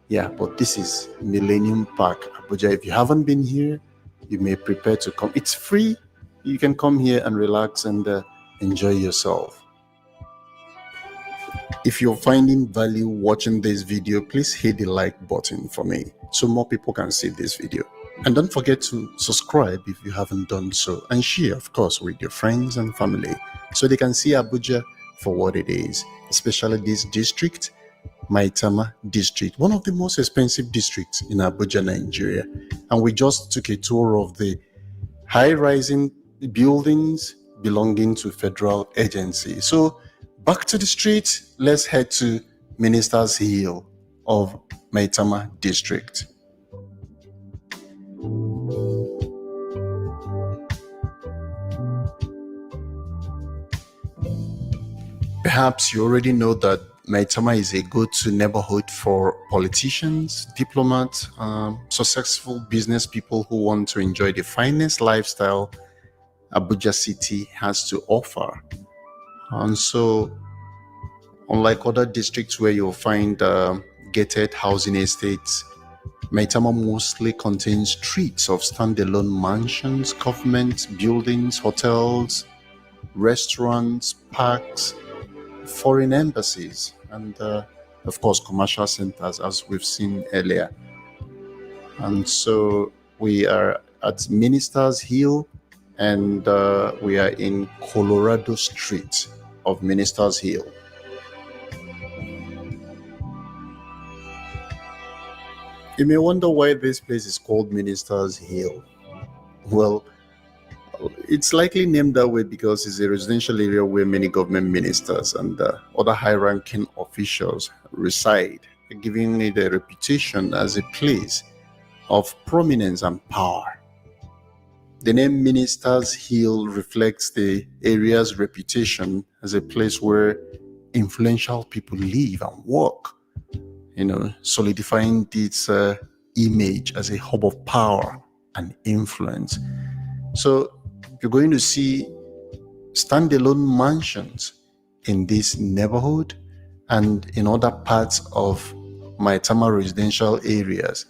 yeah, but this is Millennium Park, Abuja. If you haven't been here, you may prepare to come. It's free. You can come here and relax and enjoy yourself. If you're finding value watching this video, please hit the like button for me so more people can see this video. And don't forget to subscribe if you haven't done so, and share, of course, with your friends and family so they can see Abuja for what it is, especially this district, Maitama district, one of the most expensive districts in Abuja, Nigeria. And we just took a tour of the high-rising buildings belonging to federal agencies. So back to the street, let's head to Ministers Hill of Maitama district. Perhaps you already know that Maitama is a go-to neighborhood for politicians, diplomats, successful business people who want to enjoy the finest lifestyle Abuja city has to offer. And so, unlike other districts where you'll find gated housing estates, Maitama mostly contains streets of standalone mansions, government buildings, hotels, restaurants, parks, foreign embassies, and of course commercial centers, as we've seen earlier. And so we are at Ministers Hill, and we are in Colorado Street of Ministers Hill. You may wonder why this place is called Ministers Hill. Well, it's likely named that way because it's a residential area where many government ministers and other high-ranking officials reside, giving it a reputation as a place of prominence and power. The name Ministers Hill reflects the area's reputation as a place where influential people live and work, solidifying its image as a hub of power and influence. So you're going to see standalone mansions in this neighborhood and in other parts of Maitama residential areas.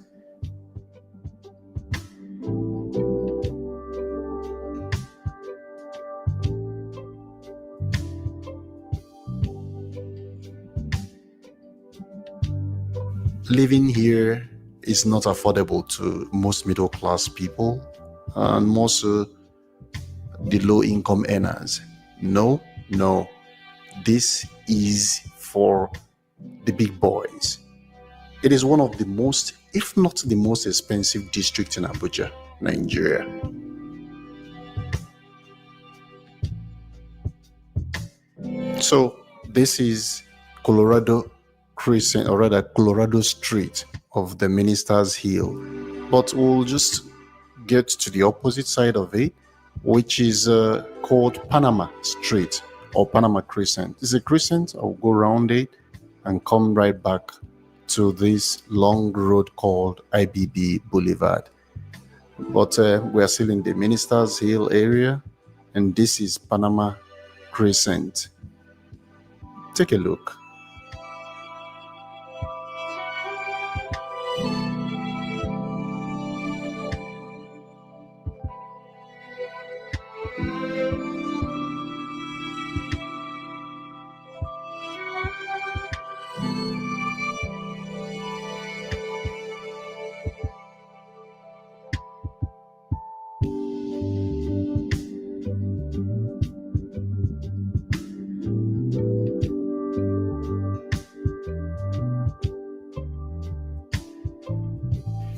Living here is not affordable to most middle class people, and more so the low income earners. No, this is for the big boys. It is one of the most, if not the most expensive district in Abuja, Nigeria. So this is Colorado Crescent, or rather Colorado Street of the Ministers Hill. But we'll just get to the opposite side of it, which is called Panama Street or Panama Crescent. It's a crescent. I'll go around it and come right back to this long road called IBB Boulevard. But we are still in the Ministers Hill area, and this is Panama Crescent. Take a look.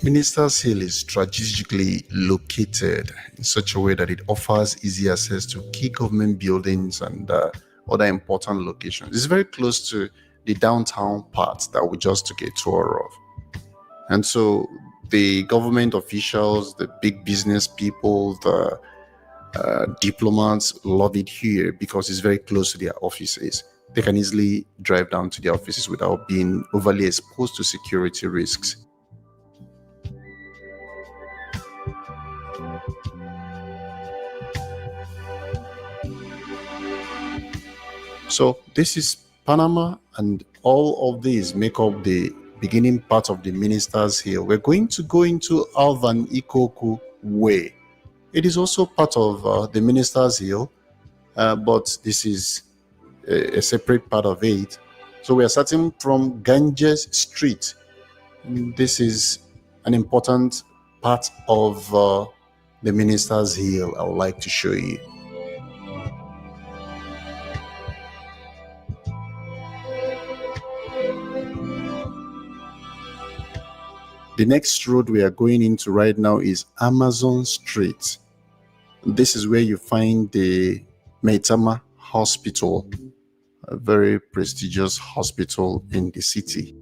Ministers Hill is strategically located in such a way that it offers easy access to key government buildings and other important locations. It's very close to the downtown part that we just took a tour of. And so the government officials, the big business people, the diplomats love it here because it's very close to their offices. They can easily drive down to their offices without being overly exposed to security risks. So this is Panama, and all of these make up the beginning part of the Ministers Hill. We're going to go into Alvan Ikoku Way. It is also part of the Ministers Hill, but this is a separate part of it. So we are starting from Ganges Street. This is an important part of the Ministers Hill I would like to show you. The next road we are going into right now is Amazon Street. This is where you find the Maitama Hospital, a very prestigious hospital in the city.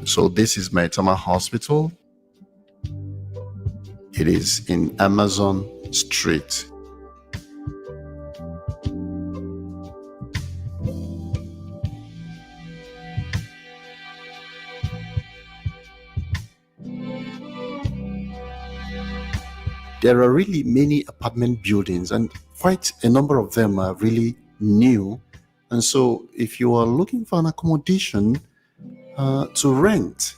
So this is Maitama Hospital. It is in Amazon Street. There are really many apartment buildings, and quite a number of them are really new. And so if you are looking for an accommodation to rent,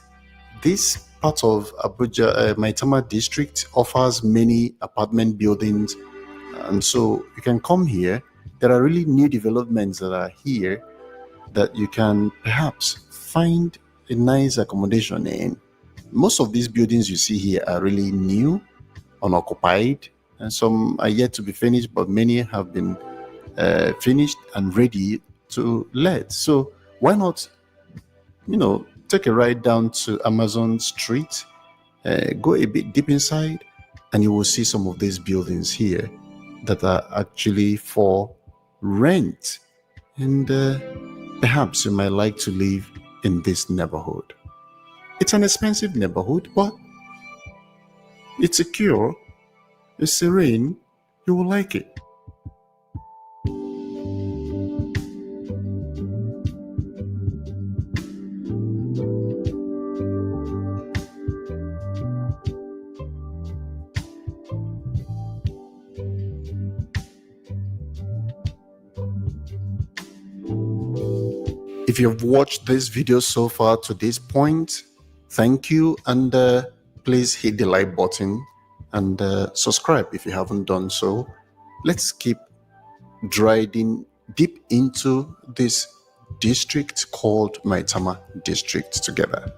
this part of Abuja, Maitama district offers many apartment buildings. And so you can come here. There are really new developments that are here that you can perhaps find a nice accommodation in. Most of these buildings you see here are really new, unoccupied, and some are yet to be finished, but many have been finished and ready to let. So why not, take a ride down to Amazon Street, go a bit deep inside, and you will see some of these buildings here that are actually for rent. And perhaps you might like to live in this neighborhood. It's an expensive neighborhood, but it's secure, it's serene, you will like it. If you've watched this video so far to this point, thank you, and please hit the like button and subscribe if you haven't done so. Let's keep driving deep into this district called Maitama district together.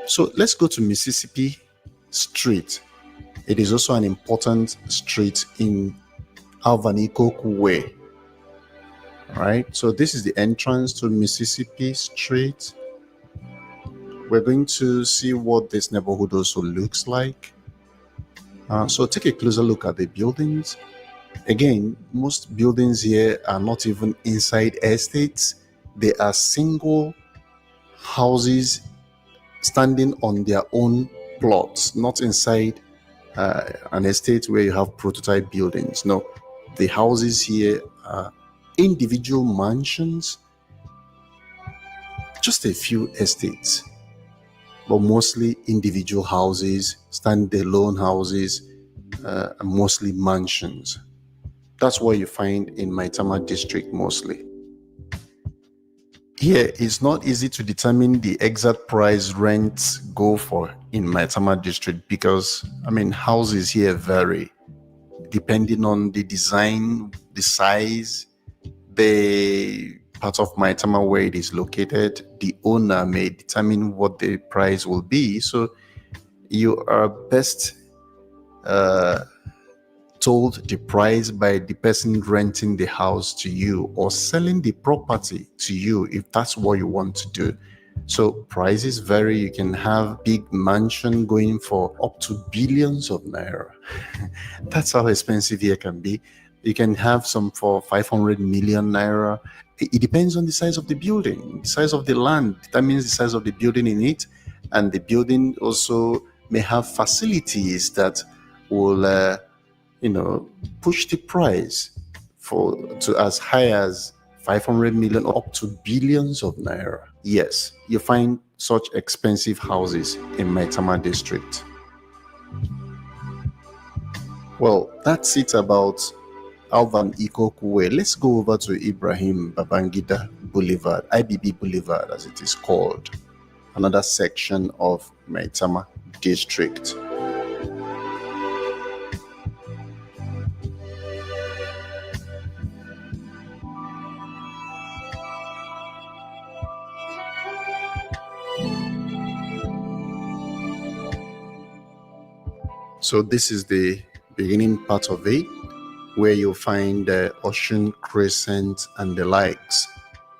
So let's go to Mississippi Street. It is also an important street in Alvanikoku Way. All right, so this is the entrance to Mississippi Street. We're going to see what this neighborhood also looks like. So take a closer look at the buildings. Again, most buildings here are not even inside estates. They are single houses standing on their own plots, not inside an estate where you have prototype buildings. No, the houses here are individual mansions, just a few estates, but mostly individual houses, standalone houses, mostly mansions. That's what you find in Maitama district mostly. Here, it's not easy to determine the exact price rents go for in Maitama district because, houses here vary depending on the design, the size, the part of Maitama where it is located. The owner may determine what the price will be. So you are best told the price by the person renting the house to you or selling the property to you if that's what you want to do. So prices vary. You can have big mansion going for up to billions of naira. That's how expensive here can be. You can have some for 500 million naira. It depends on the size of the building. The size of the land determines the size of the building in it, and the building also may have facilities that will push the price to as high as 500 million up to billions of naira. Yes, you find such expensive houses in Maitama district. Well, that's it about Alvan Ikoku Way, let's go over to Ibrahim Babangida Boulevard, IBB Boulevard as it is called, another section of Maitama district. So this is the beginning part of it, where you'll find the Ocean Crescent and the likes.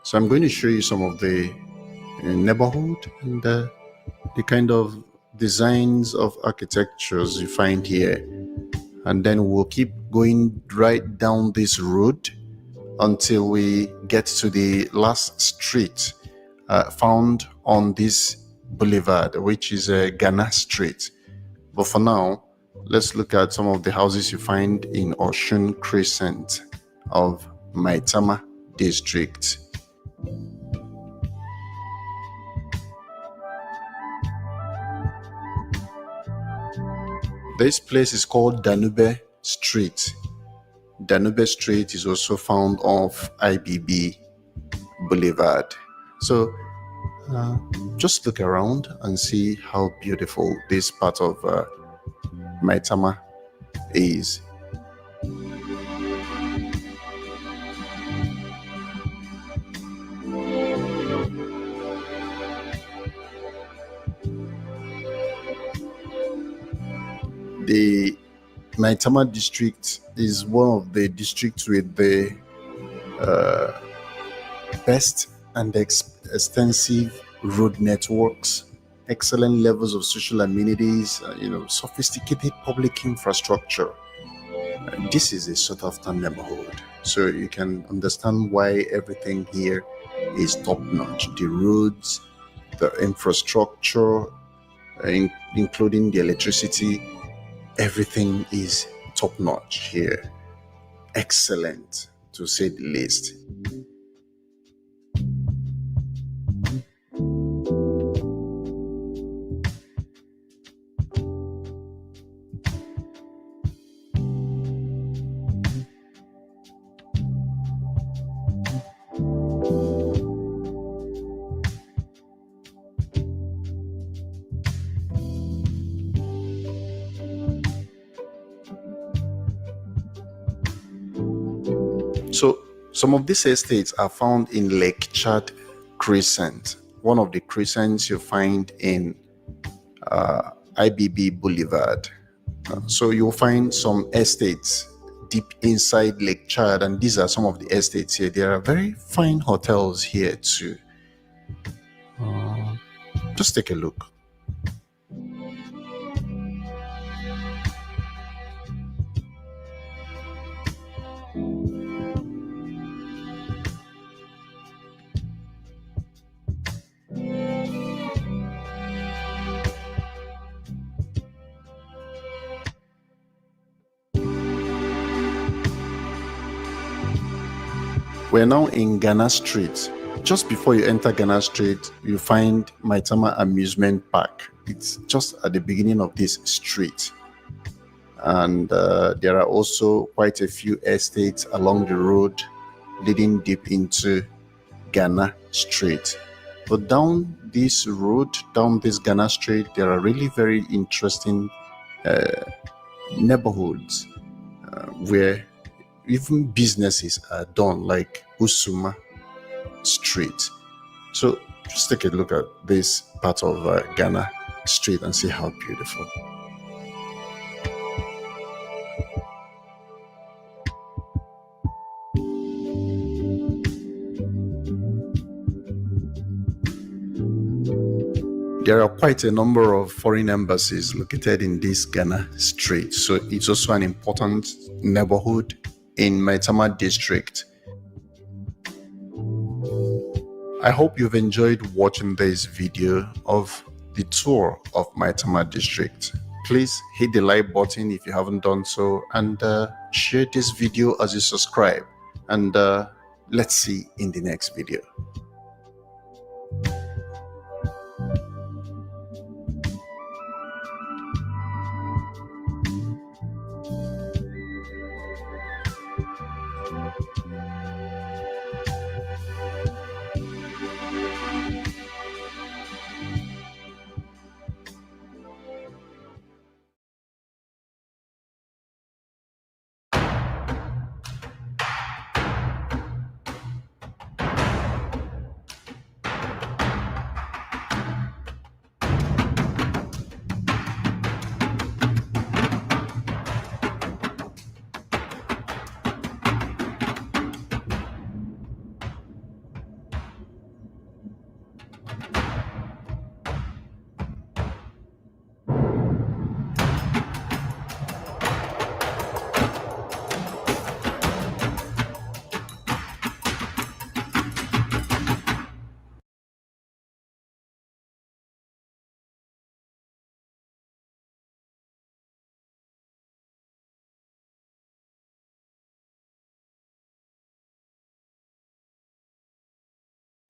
So I'm going to show you some of the neighborhood and the kind of designs of architectures you find here. And then we'll keep going right down this road until we get to the last street found on this boulevard, which is Ghana Street. But for now, let's look at some of the houses you find in Ocean Crescent of Maitama district. This place is called Danube Street. Danube Street is also found off IBB Boulevard. So just look around and see how beautiful this part of Maitama is. The Maitama district is one of the districts with the best and extensive road networks, excellent levels of social amenities, sophisticated public infrastructure. This is a sought after neighborhood, so you can understand why everything here is top notch. The roads, the infrastructure, including the electricity, everything is top notch here. Excellent, to say the least. So some of these estates are found in Lake Chad Crescent, one of the crescents you find in IBB Boulevard. So you'll find some estates deep inside Lake Chad, and these are some of the estates here. There are very fine hotels here too. Just take a look. We're now in Ghana Street. Just before you enter Ghana Street, you find Maitama Amusement Park. It's just at the beginning of this street. And there are also quite a few estates along the road leading deep into Ghana Street. But down this road, down this Ghana Street, there are really very interesting neighborhoods where even businesses are done, like Usuma Street. So just take a look at this part of Ghana Street and see how beautiful. There are quite a number of foreign embassies located in this Ghana Street, so it's also an important neighborhood in Maitama district. I hope you've enjoyed watching this video of the tour of Maitama district. Please hit the like button if you haven't done so, and share this video as you subscribe. And let's see in the next video.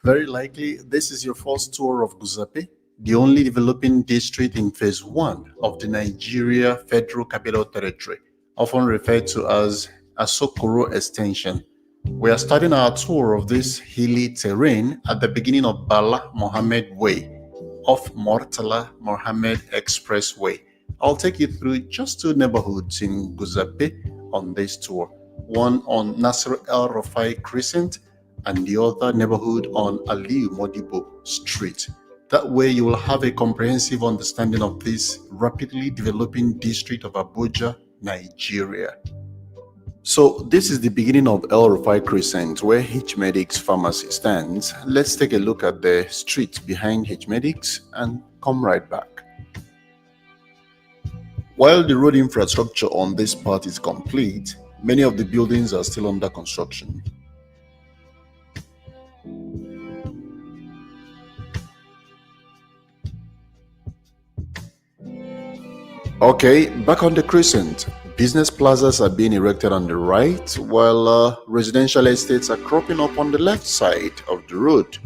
Very likely, this is your first tour of Guzape, the only developing district in Phase 1 of the Nigeria Federal Capital Territory, often referred to as Asokoro Extension. We are starting our tour of this hilly terrain at the beginning of Bala Mohammed Way off Mortala Mohammed Expressway. I'll take you through just two neighborhoods in Guzape on this tour, one on Nasser El Rafai Crescent and the other neighborhood on Aliu Modibo Street. That way you will have a comprehensive understanding of this rapidly developing district of Abuja, Nigeria. So this is the beginning of El Rafai Crescent where H-Medix Pharmacy stands. Let's take a look at the street behind H-Medix and come right back. While the road infrastructure on this part is complete, many of the buildings are still under construction. Okay, back on the Crescent. Business plazas are being erected on the right, while residential estates are cropping up on the left side of the road.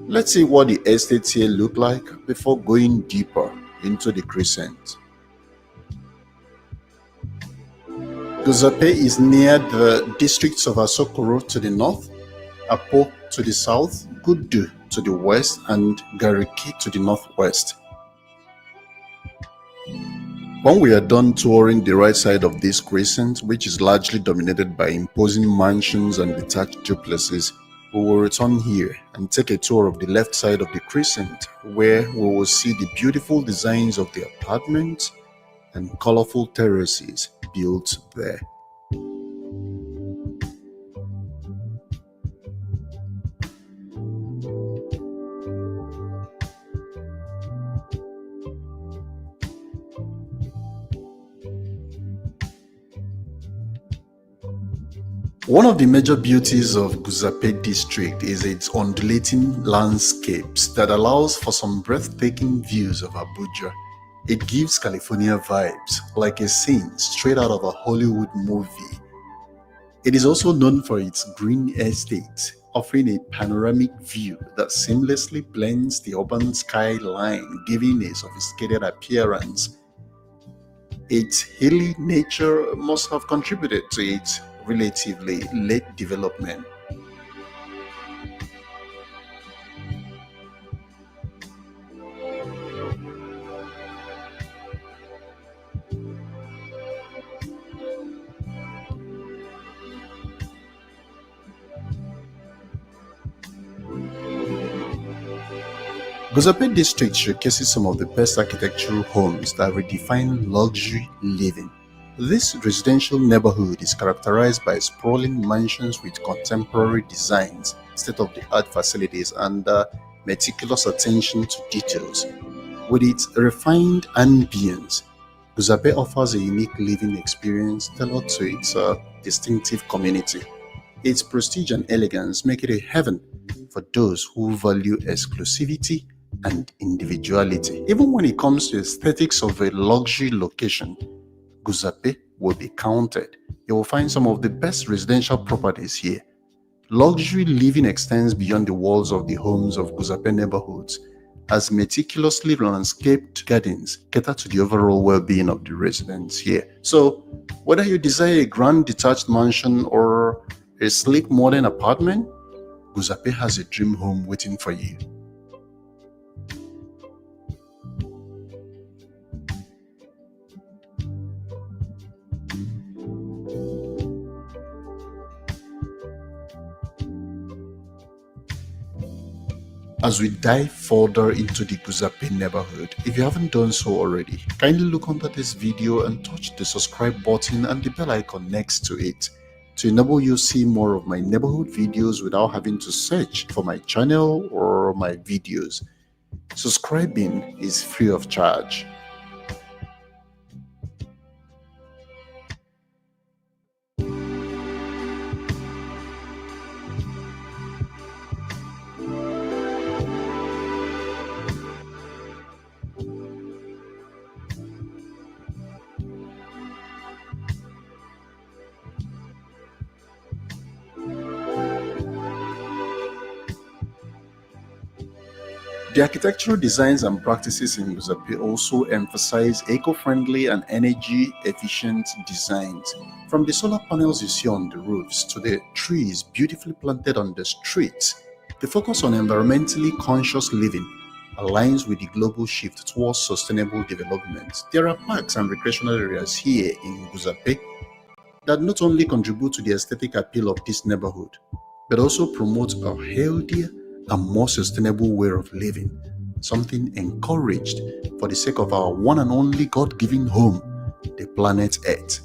Let's see what the estates here look like before going deeper into the Crescent. Guzape is near the districts of Asokoro to the north, Apo to the south, Gudu to the west, and Gariki to the northwest. When we are done touring the right side of this crescent, which is largely dominated by imposing mansions and detached duplexes, we will return here and take a tour of the left side of the crescent, where we will see the beautiful designs of the apartments and colorful terraces built there. One of the major beauties of Guzape district is its undulating landscapes that allows for some breathtaking views of Abuja. It gives California vibes, like a scene straight out of a Hollywood movie. It is also known for its green estates, offering a panoramic view that seamlessly blends the urban skyline, giving a sophisticated appearance. Its hilly nature must have contributed to its relatively late development. Guzape district showcases some of the best architectural homes that redefine luxury living. This residential neighborhood is characterized by sprawling mansions with contemporary designs, state-of-the-art facilities, and meticulous attention to details. With its refined ambience, Guzape offers a unique living experience tailored to its distinctive community. Its prestige and elegance make it a heaven for those who value exclusivity and individuality. Even when it comes to aesthetics of a luxury location, Guzape will be counted. You will find some of the best residential properties here. Luxury living extends beyond the walls of the homes of Guzape neighborhoods, as meticulously landscaped gardens cater to the overall well-being of the residents here. So, whether you desire a grand detached mansion or a sleek modern apartment, Guzape has a dream home waiting for you. As we dive further into the Guzape neighborhood, if you haven't done so already, kindly look under this video and touch the subscribe button and the bell icon next to it to enable you see more of my neighborhood videos without having to search for my channel or my videos. Subscribing is free of charge. The architectural designs and practices in Guzape also emphasize eco-friendly and energy-efficient designs. From the solar panels you see on the roofs to the trees beautifully planted on the streets, the focus on environmentally conscious living aligns with the global shift towards sustainable development. There are parks and recreational areas here in Guzape that not only contribute to the aesthetic appeal of this neighborhood, but also promote a healthier and more sustainable way of living, something encouraged for the sake of our one and only God-given home, the planet Earth.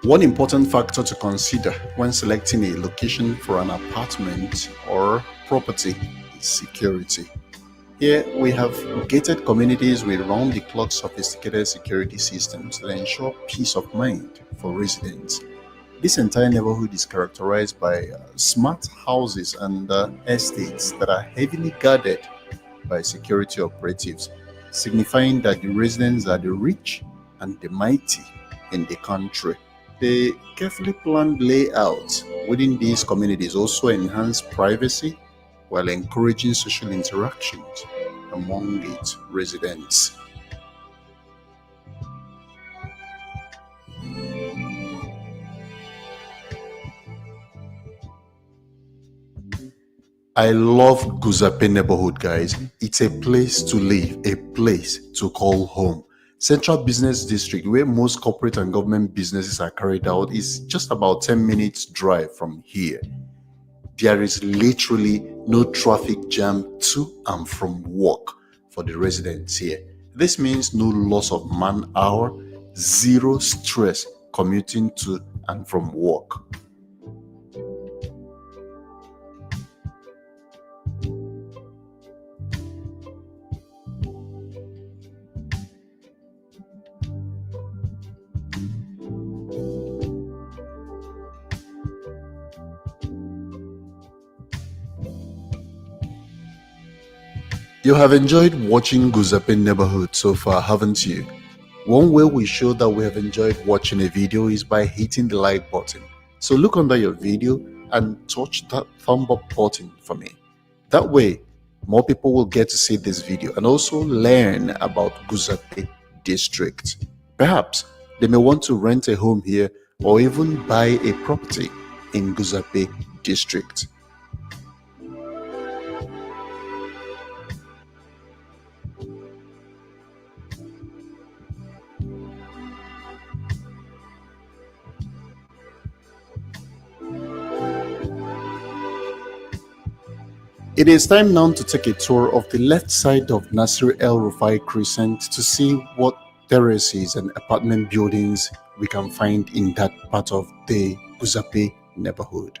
One important factor to consider when selecting a location for an apartment or property is security. Here we have gated communities with round-the-clock sophisticated security systems that ensure peace of mind for residents. This entire neighborhood is characterized by smart houses and estates that are heavily guarded by security operatives, signifying that the residents are the rich and the mighty in the country. The carefully planned layout within these communities also enhance privacy while encouraging social interactions among its residents. I love Guzape neighborhood, guys. It's a place to live, a place to call home. Central Business District, where most corporate and government businesses are carried out, is just about 10 minutes drive from here. There is literally no traffic jam to and from work for the residents here. This means no loss of man hour, zero stress commuting to and from work. You have enjoyed watching Guzape neighborhood so far, haven't you? One way we show that we have enjoyed watching a video is by hitting the like button. So look under your video and touch that thumb up button for me. That way, more people will get to see this video and also learn about Guzape district. Perhaps they may want to rent a home here or even buy a property in Guzape district. It is time now to take a tour of the left side of Nasir El Rufai Crescent to see what terraces and apartment buildings we can find in that part of the Guzape neighborhood.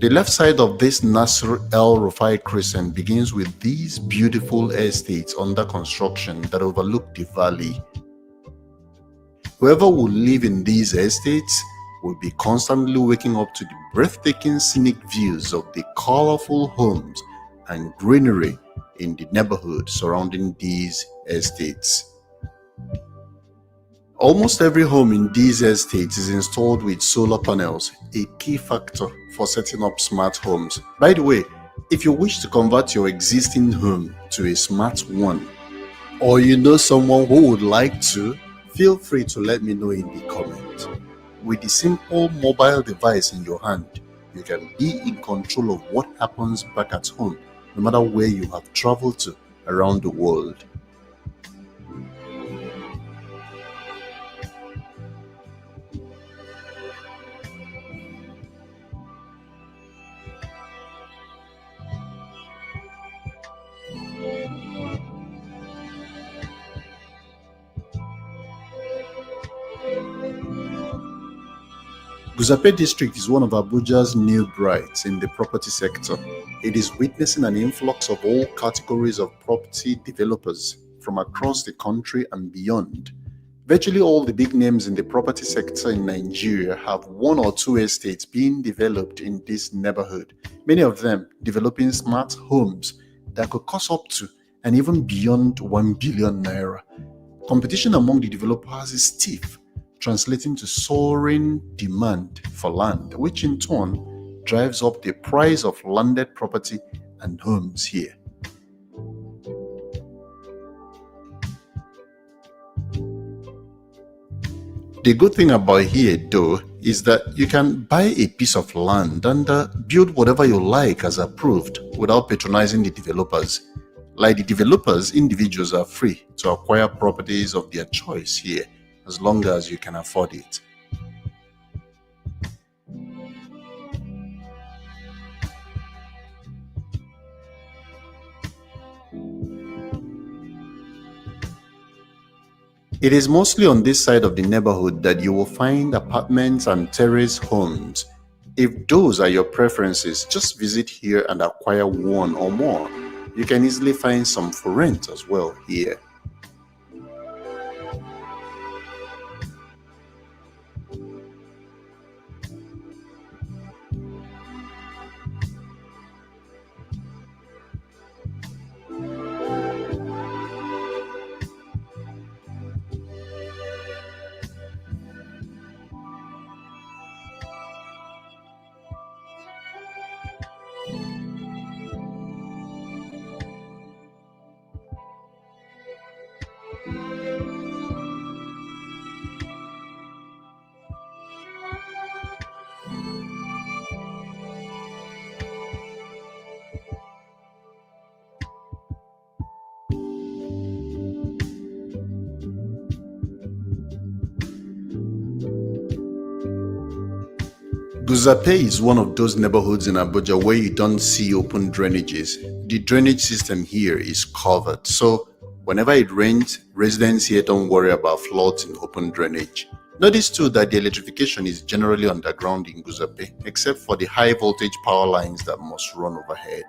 The left side of this Nasir El Rufai Crescent begins with these beautiful estates under construction that overlook the valley. Whoever will live in these estates will be constantly waking up to the breathtaking scenic views of the colorful homes and greenery in the neighborhood surrounding these estates. Almost every home in these estates is installed with solar panels, a key factor for setting up smart homes. By the way, if you wish to convert your existing home to a smart one, or you know someone who would like to, feel free to let me know in the comment. With the simple mobile device in your hand, you can be in control of what happens back at home no matter where you have traveled to around the world. Guzape district is one of Abuja's new brights in the property sector. It is witnessing an influx of all categories of property developers from across the country and beyond. Virtually all the big names in the property sector in Nigeria have one or two estates being developed in this neighborhood, many of them developing smart homes that could cost up to and even beyond 1 billion naira. Competition among the developers is stiff, translating to soaring demand for land, which in turn drives up the price of landed property and homes here. The good thing about here, though, is that you can buy a piece of land and build whatever you like as approved without patronizing the developers. Like the developers, individuals are free to acquire properties of their choice here as long as you can afford it. It is mostly on this side of the neighborhood that you will find apartments and terrace homes. If those are your preferences, just visit here and acquire one or more. You can easily find some for rent as well here. Guzape is one of those neighborhoods in Abuja where you don't see open drainages. The drainage system here is covered, so whenever it rains, residents here don't worry about floods in open drainage. Notice too that the electrification is generally underground in Guzape, except for the high voltage power lines that must run overhead.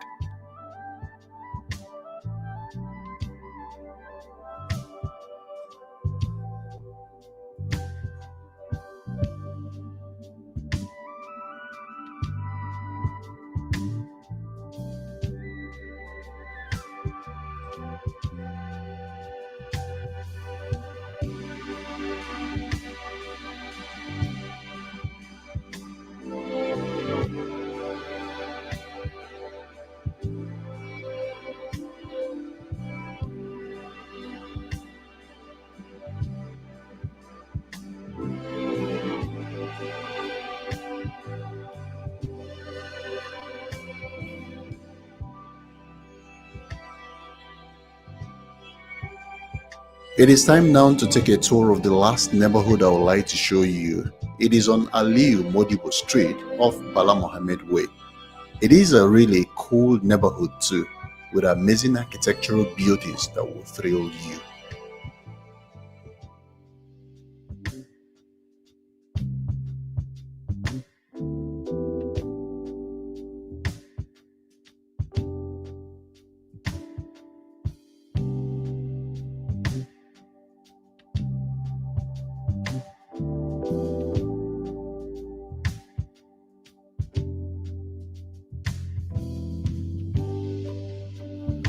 It is time now to take a tour of the last neighborhood I would like to show you. It is on Aliyu Modibo Street off Bala Mohammed Way. It is a really cool neighborhood too, with amazing architectural beauties that will thrill you.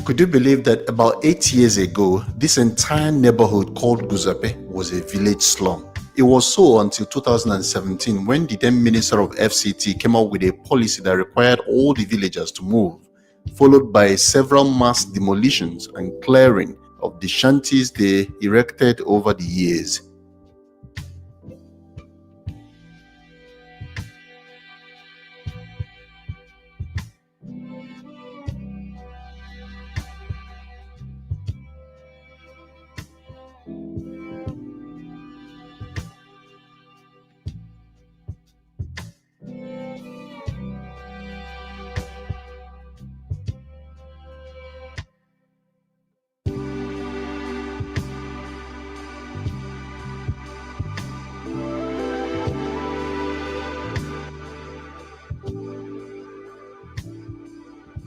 Could you believe that about 8 years ago, this entire neighborhood called Guzape was a village slum? It was so until 2017 when the then Minister of FCT came up with a policy that required all the villagers to move, followed by several mass demolitions and clearing of the shanties they erected over the years.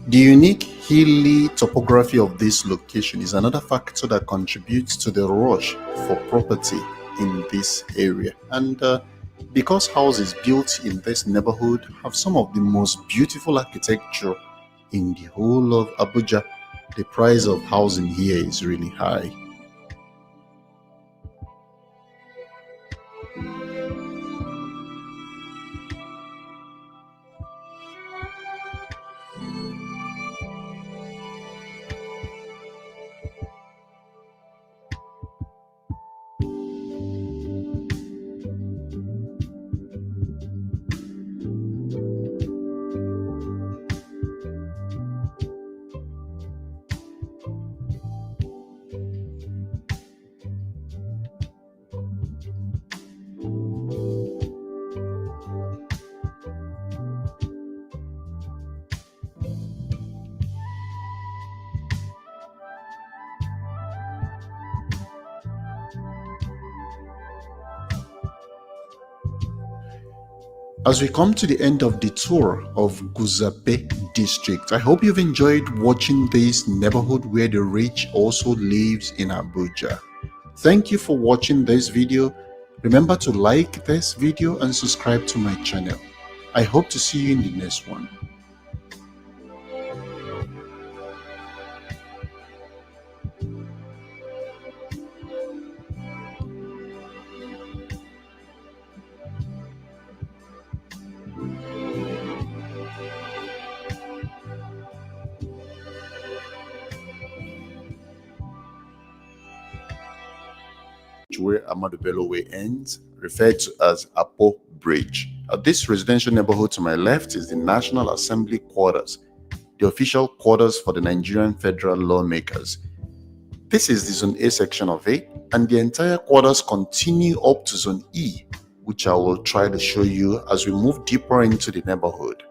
The unique hilly topography of this location is another factor that contributes to the rush for property in this area. And because houses built in this neighborhood have some of the most beautiful architecture in the whole of Abuja, the price of housing here is really high. As we come to the end of the tour of Guzape district, I hope you've enjoyed watching this neighborhood where the rich also lives in Abuja. Thank you for watching this video. Remember to like this video and subscribe to my channel. I hope to see you in the next one. Where Ahmadu Bello Way ends, referred to as Apo Bridge. This residential neighborhood to my left is the National Assembly quarters, the official quarters for the Nigerian federal lawmakers. This is the Zone A section of it, and the entire quarters continue up to Zone E, which I will try to show you as we move deeper into the neighborhood.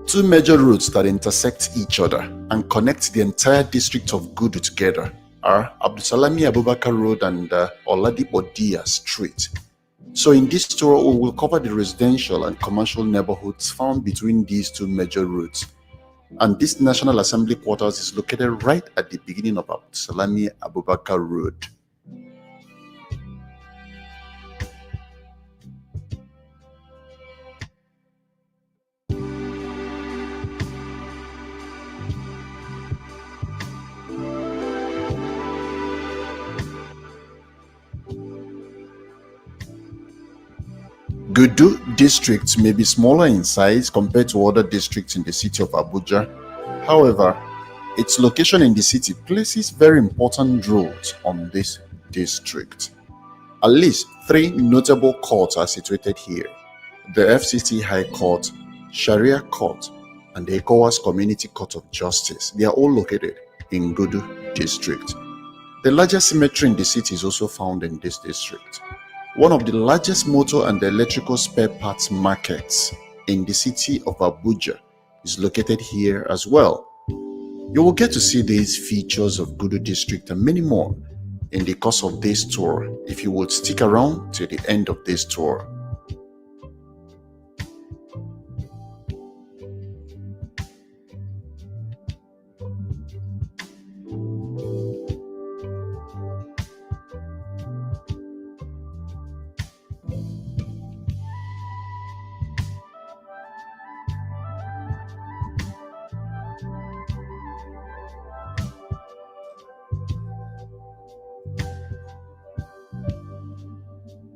Two major roads that intersect each other and connect the entire district of Gudu together are Abdusalami Abubakar Road and Oladipo Dia Street. So in this tour, we will cover the residential and commercial neighborhoods found between these two major roads. And this National Assembly quarters is located right at the beginning of Abdusalami Abubakar Road. Gudu district may be smaller in size compared to other districts in the city of Abuja. However, its location in the city places very important roles on this district. At least 3 notable courts are situated here: the FCT High Court, Sharia Court, and the ECOWAS Community Court of Justice. They are all located in Gudu district. The largest cemetery in the city is also found in this district. One of the largest motor and electrical spare parts markets in the city of Abuja is located here as well. You will get to see these features of Gudu district and many more in the course of this tour if you would stick around till the end of this tour.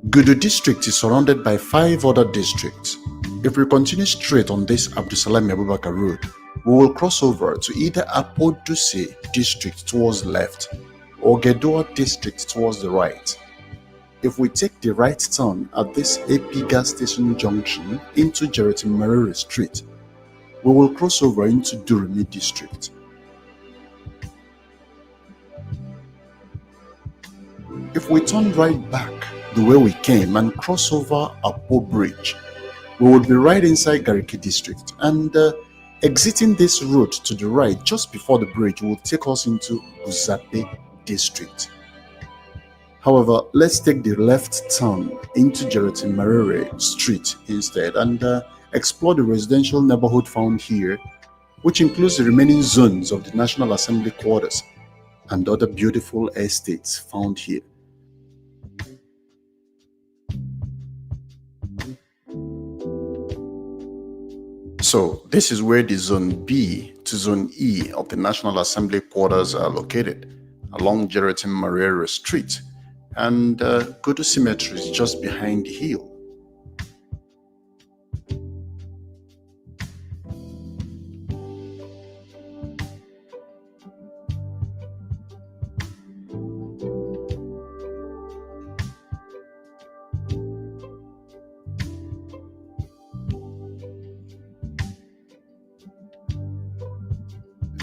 Gudu district is surrounded by 5 other districts. If we continue straight on this Abdusalami Abubakar road, we will cross over to either Apoduse district towards the left or Gedoa district towards the right. If we take the right turn at this AP gas station junction into Jeritin Mariri Street, we will cross over into Durumi district. If we turn right back the way we came and cross over Apo Bridge, we will be right inside Gariki district, and exiting this road to the right just before the bridge will take us into Guzape district. However, let's take the left turn into Jeratin Marere Street instead and explore the residential neighborhood found here, which includes the remaining zones of the National Assembly quarters and other beautiful estates found here. So, this is where the Zone B to Zone E of the National Assembly quarters are located, along Jeratin Marere Street, and Gudu Cemetery is just behind the hill.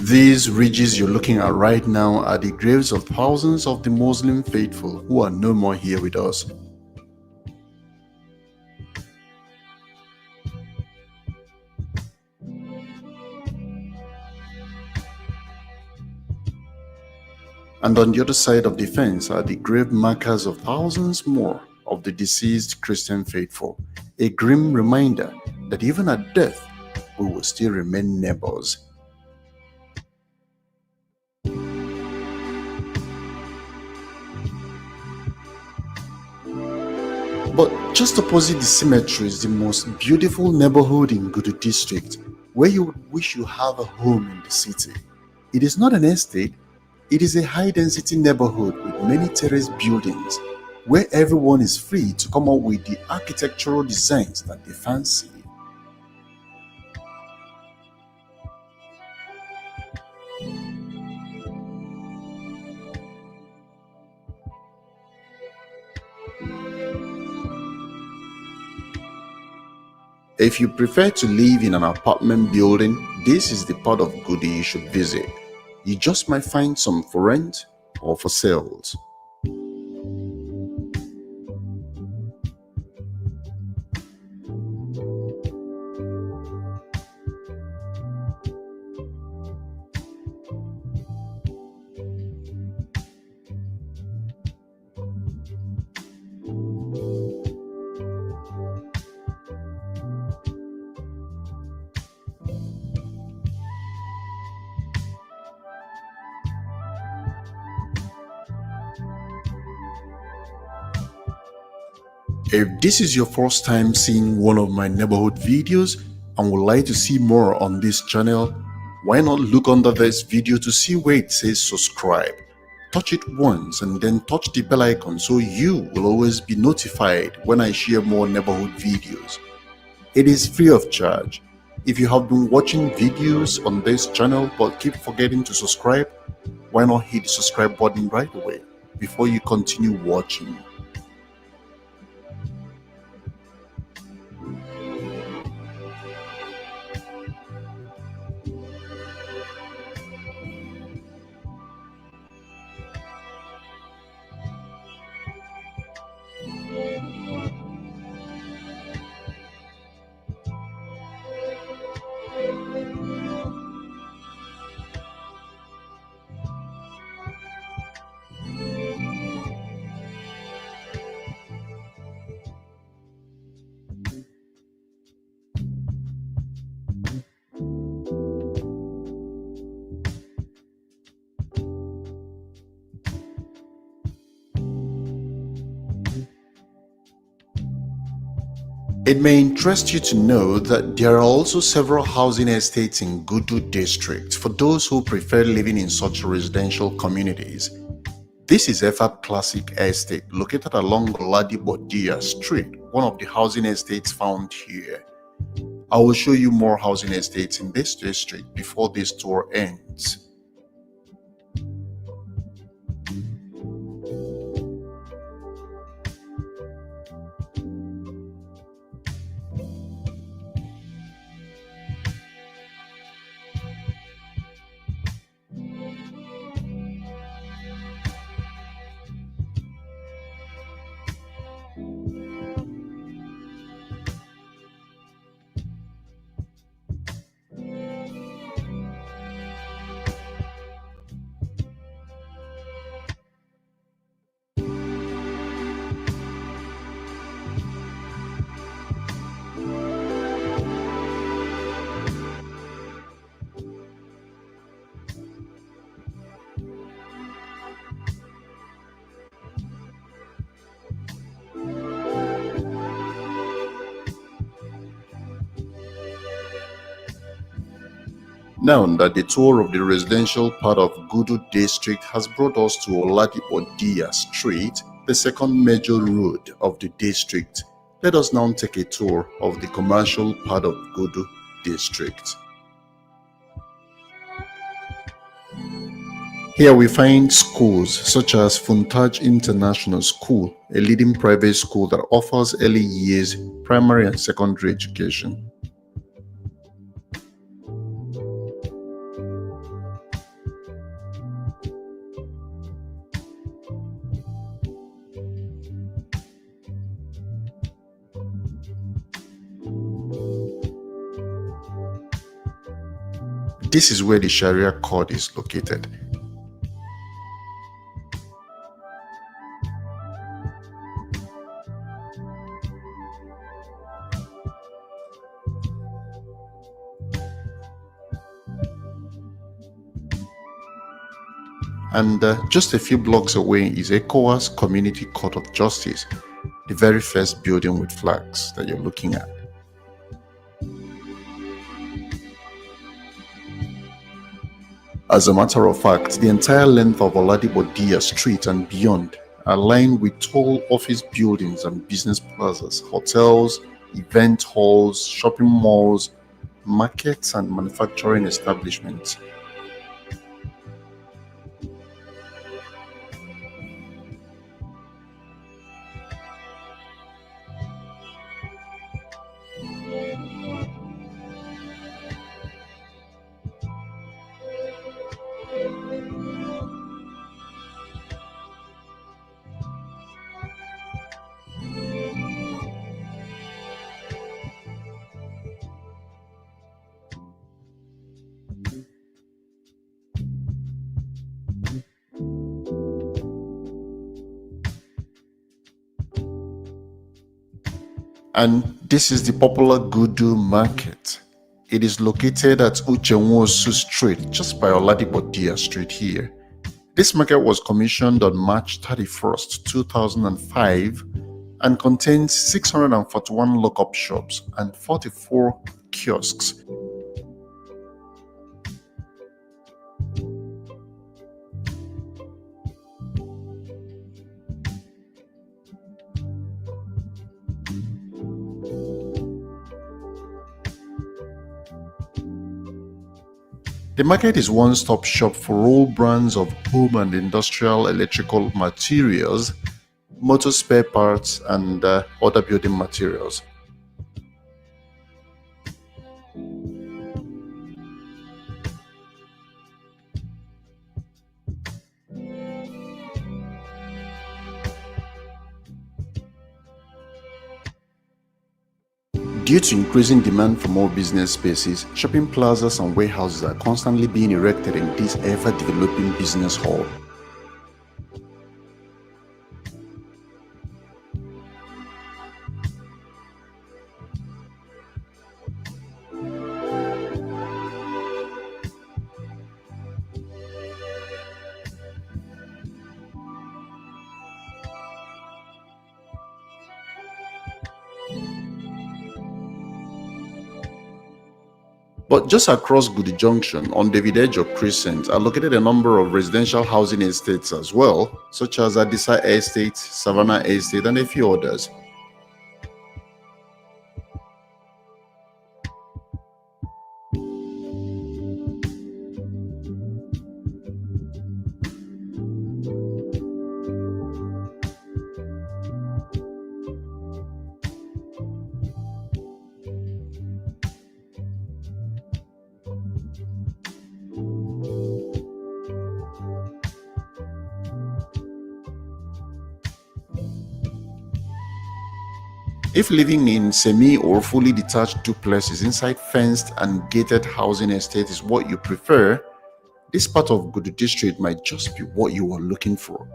These ridges you're looking at right now are the graves of thousands of the Muslim faithful who are no more here with us. And on the other side of the fence are the grave markers of thousands more of the deceased Christian faithful, a grim reminder that even at death, we will still remain neighbors. But just opposite the cemetery is the most beautiful neighborhood in Gudu district, where you would wish you have a home in the city. It is not an estate, it is a high-density neighborhood with many terraced buildings, where everyone is free to come up with the architectural designs that they fancy. If you prefer to live in an apartment building, this is the part of Gudu you should visit. You just might find some for rent or for sales. If this is your first time seeing one of my neighborhood videos and would like to see more on this channel, why not look under this video to see where it says subscribe. Touch it once and then touch the bell icon so you will always be notified when I share more neighborhood videos. It is free of charge. If you have been watching videos on this channel but keep forgetting to subscribe, why not hit the subscribe button right away before you continue watching. It may interest you to know that there are also several housing estates in Gudu district for those who prefer living in such residential communities. This is EFAB Classic Estate located along Ladibodia Street, one of the housing estates found here. I will show you more housing estates in this district before this tour ends. Now that the tour of the residential part of Gudu district has brought us to Oladipo Street, the second major road of the district, let us now take a tour of the commercial part of Gudu district. Here we find schools such as Funtaj International School, a leading private school that offers early years primary and secondary education. This is where the Sharia court is located. And just a few blocks away is ECOWAS Community Court of Justice, the very first building with flags that you're looking at. As a matter of fact, the entire length of Oladipo Street and beyond are lined with tall office buildings and business plazas, hotels, event halls, shopping malls, markets, and manufacturing establishments. And this is the popular Gudu market. It is located at Uchenwosu Street, just by Oladipo Street here. This market was commissioned on March 31st, 2005 and contains 641 lock-up shops and 44 kiosks. The market is one-stop shop for all brands of home and industrial electrical materials, motor spare parts, and other building materials. Due to increasing demand for more business spaces, shopping plazas and warehouses are constantly being erected in this ever-developing business hall. But just across Gudu Junction on David Edge of Crescent are located a number of residential housing estates as well, such as Adisa Estate, Savannah Estate, and a few others. If living in semi or fully detached duplexes inside fenced and gated housing estate is what you prefer, this part of Gudu district might just be what you are looking for.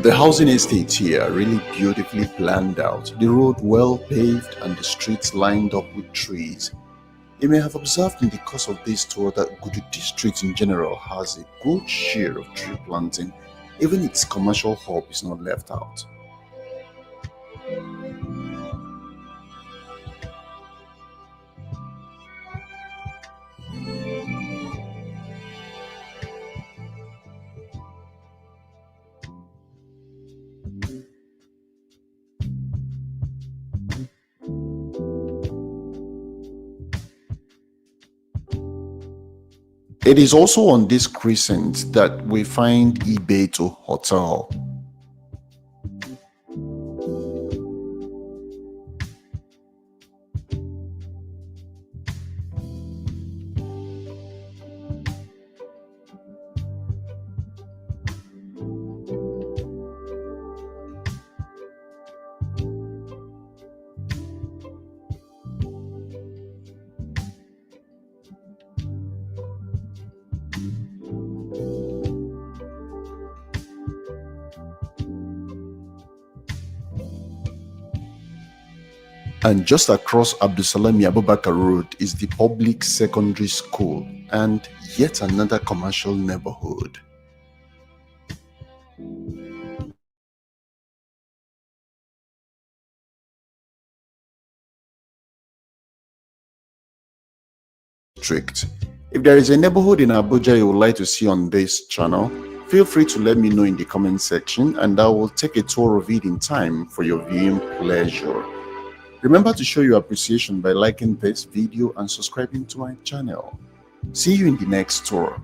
The housing estate here are really beautifully planned out, the road well paved and the streets lined up with trees. You may have observed in the course of this tour that Gudu district in general has a good share of tree planting. Even its commercial hub is not left out. It is also on this crescent that we find Ibeto Hotel. And just across Abdusalami Abubakar Road is the public secondary school and yet another commercial neighborhood. District. If there is a neighborhood in Abuja you would like to see on this channel, feel free to let me know in the comment section and I will take a tour of it in time for your viewing pleasure. Remember to show your appreciation by liking this video and subscribing to my channel. See you in the next tour.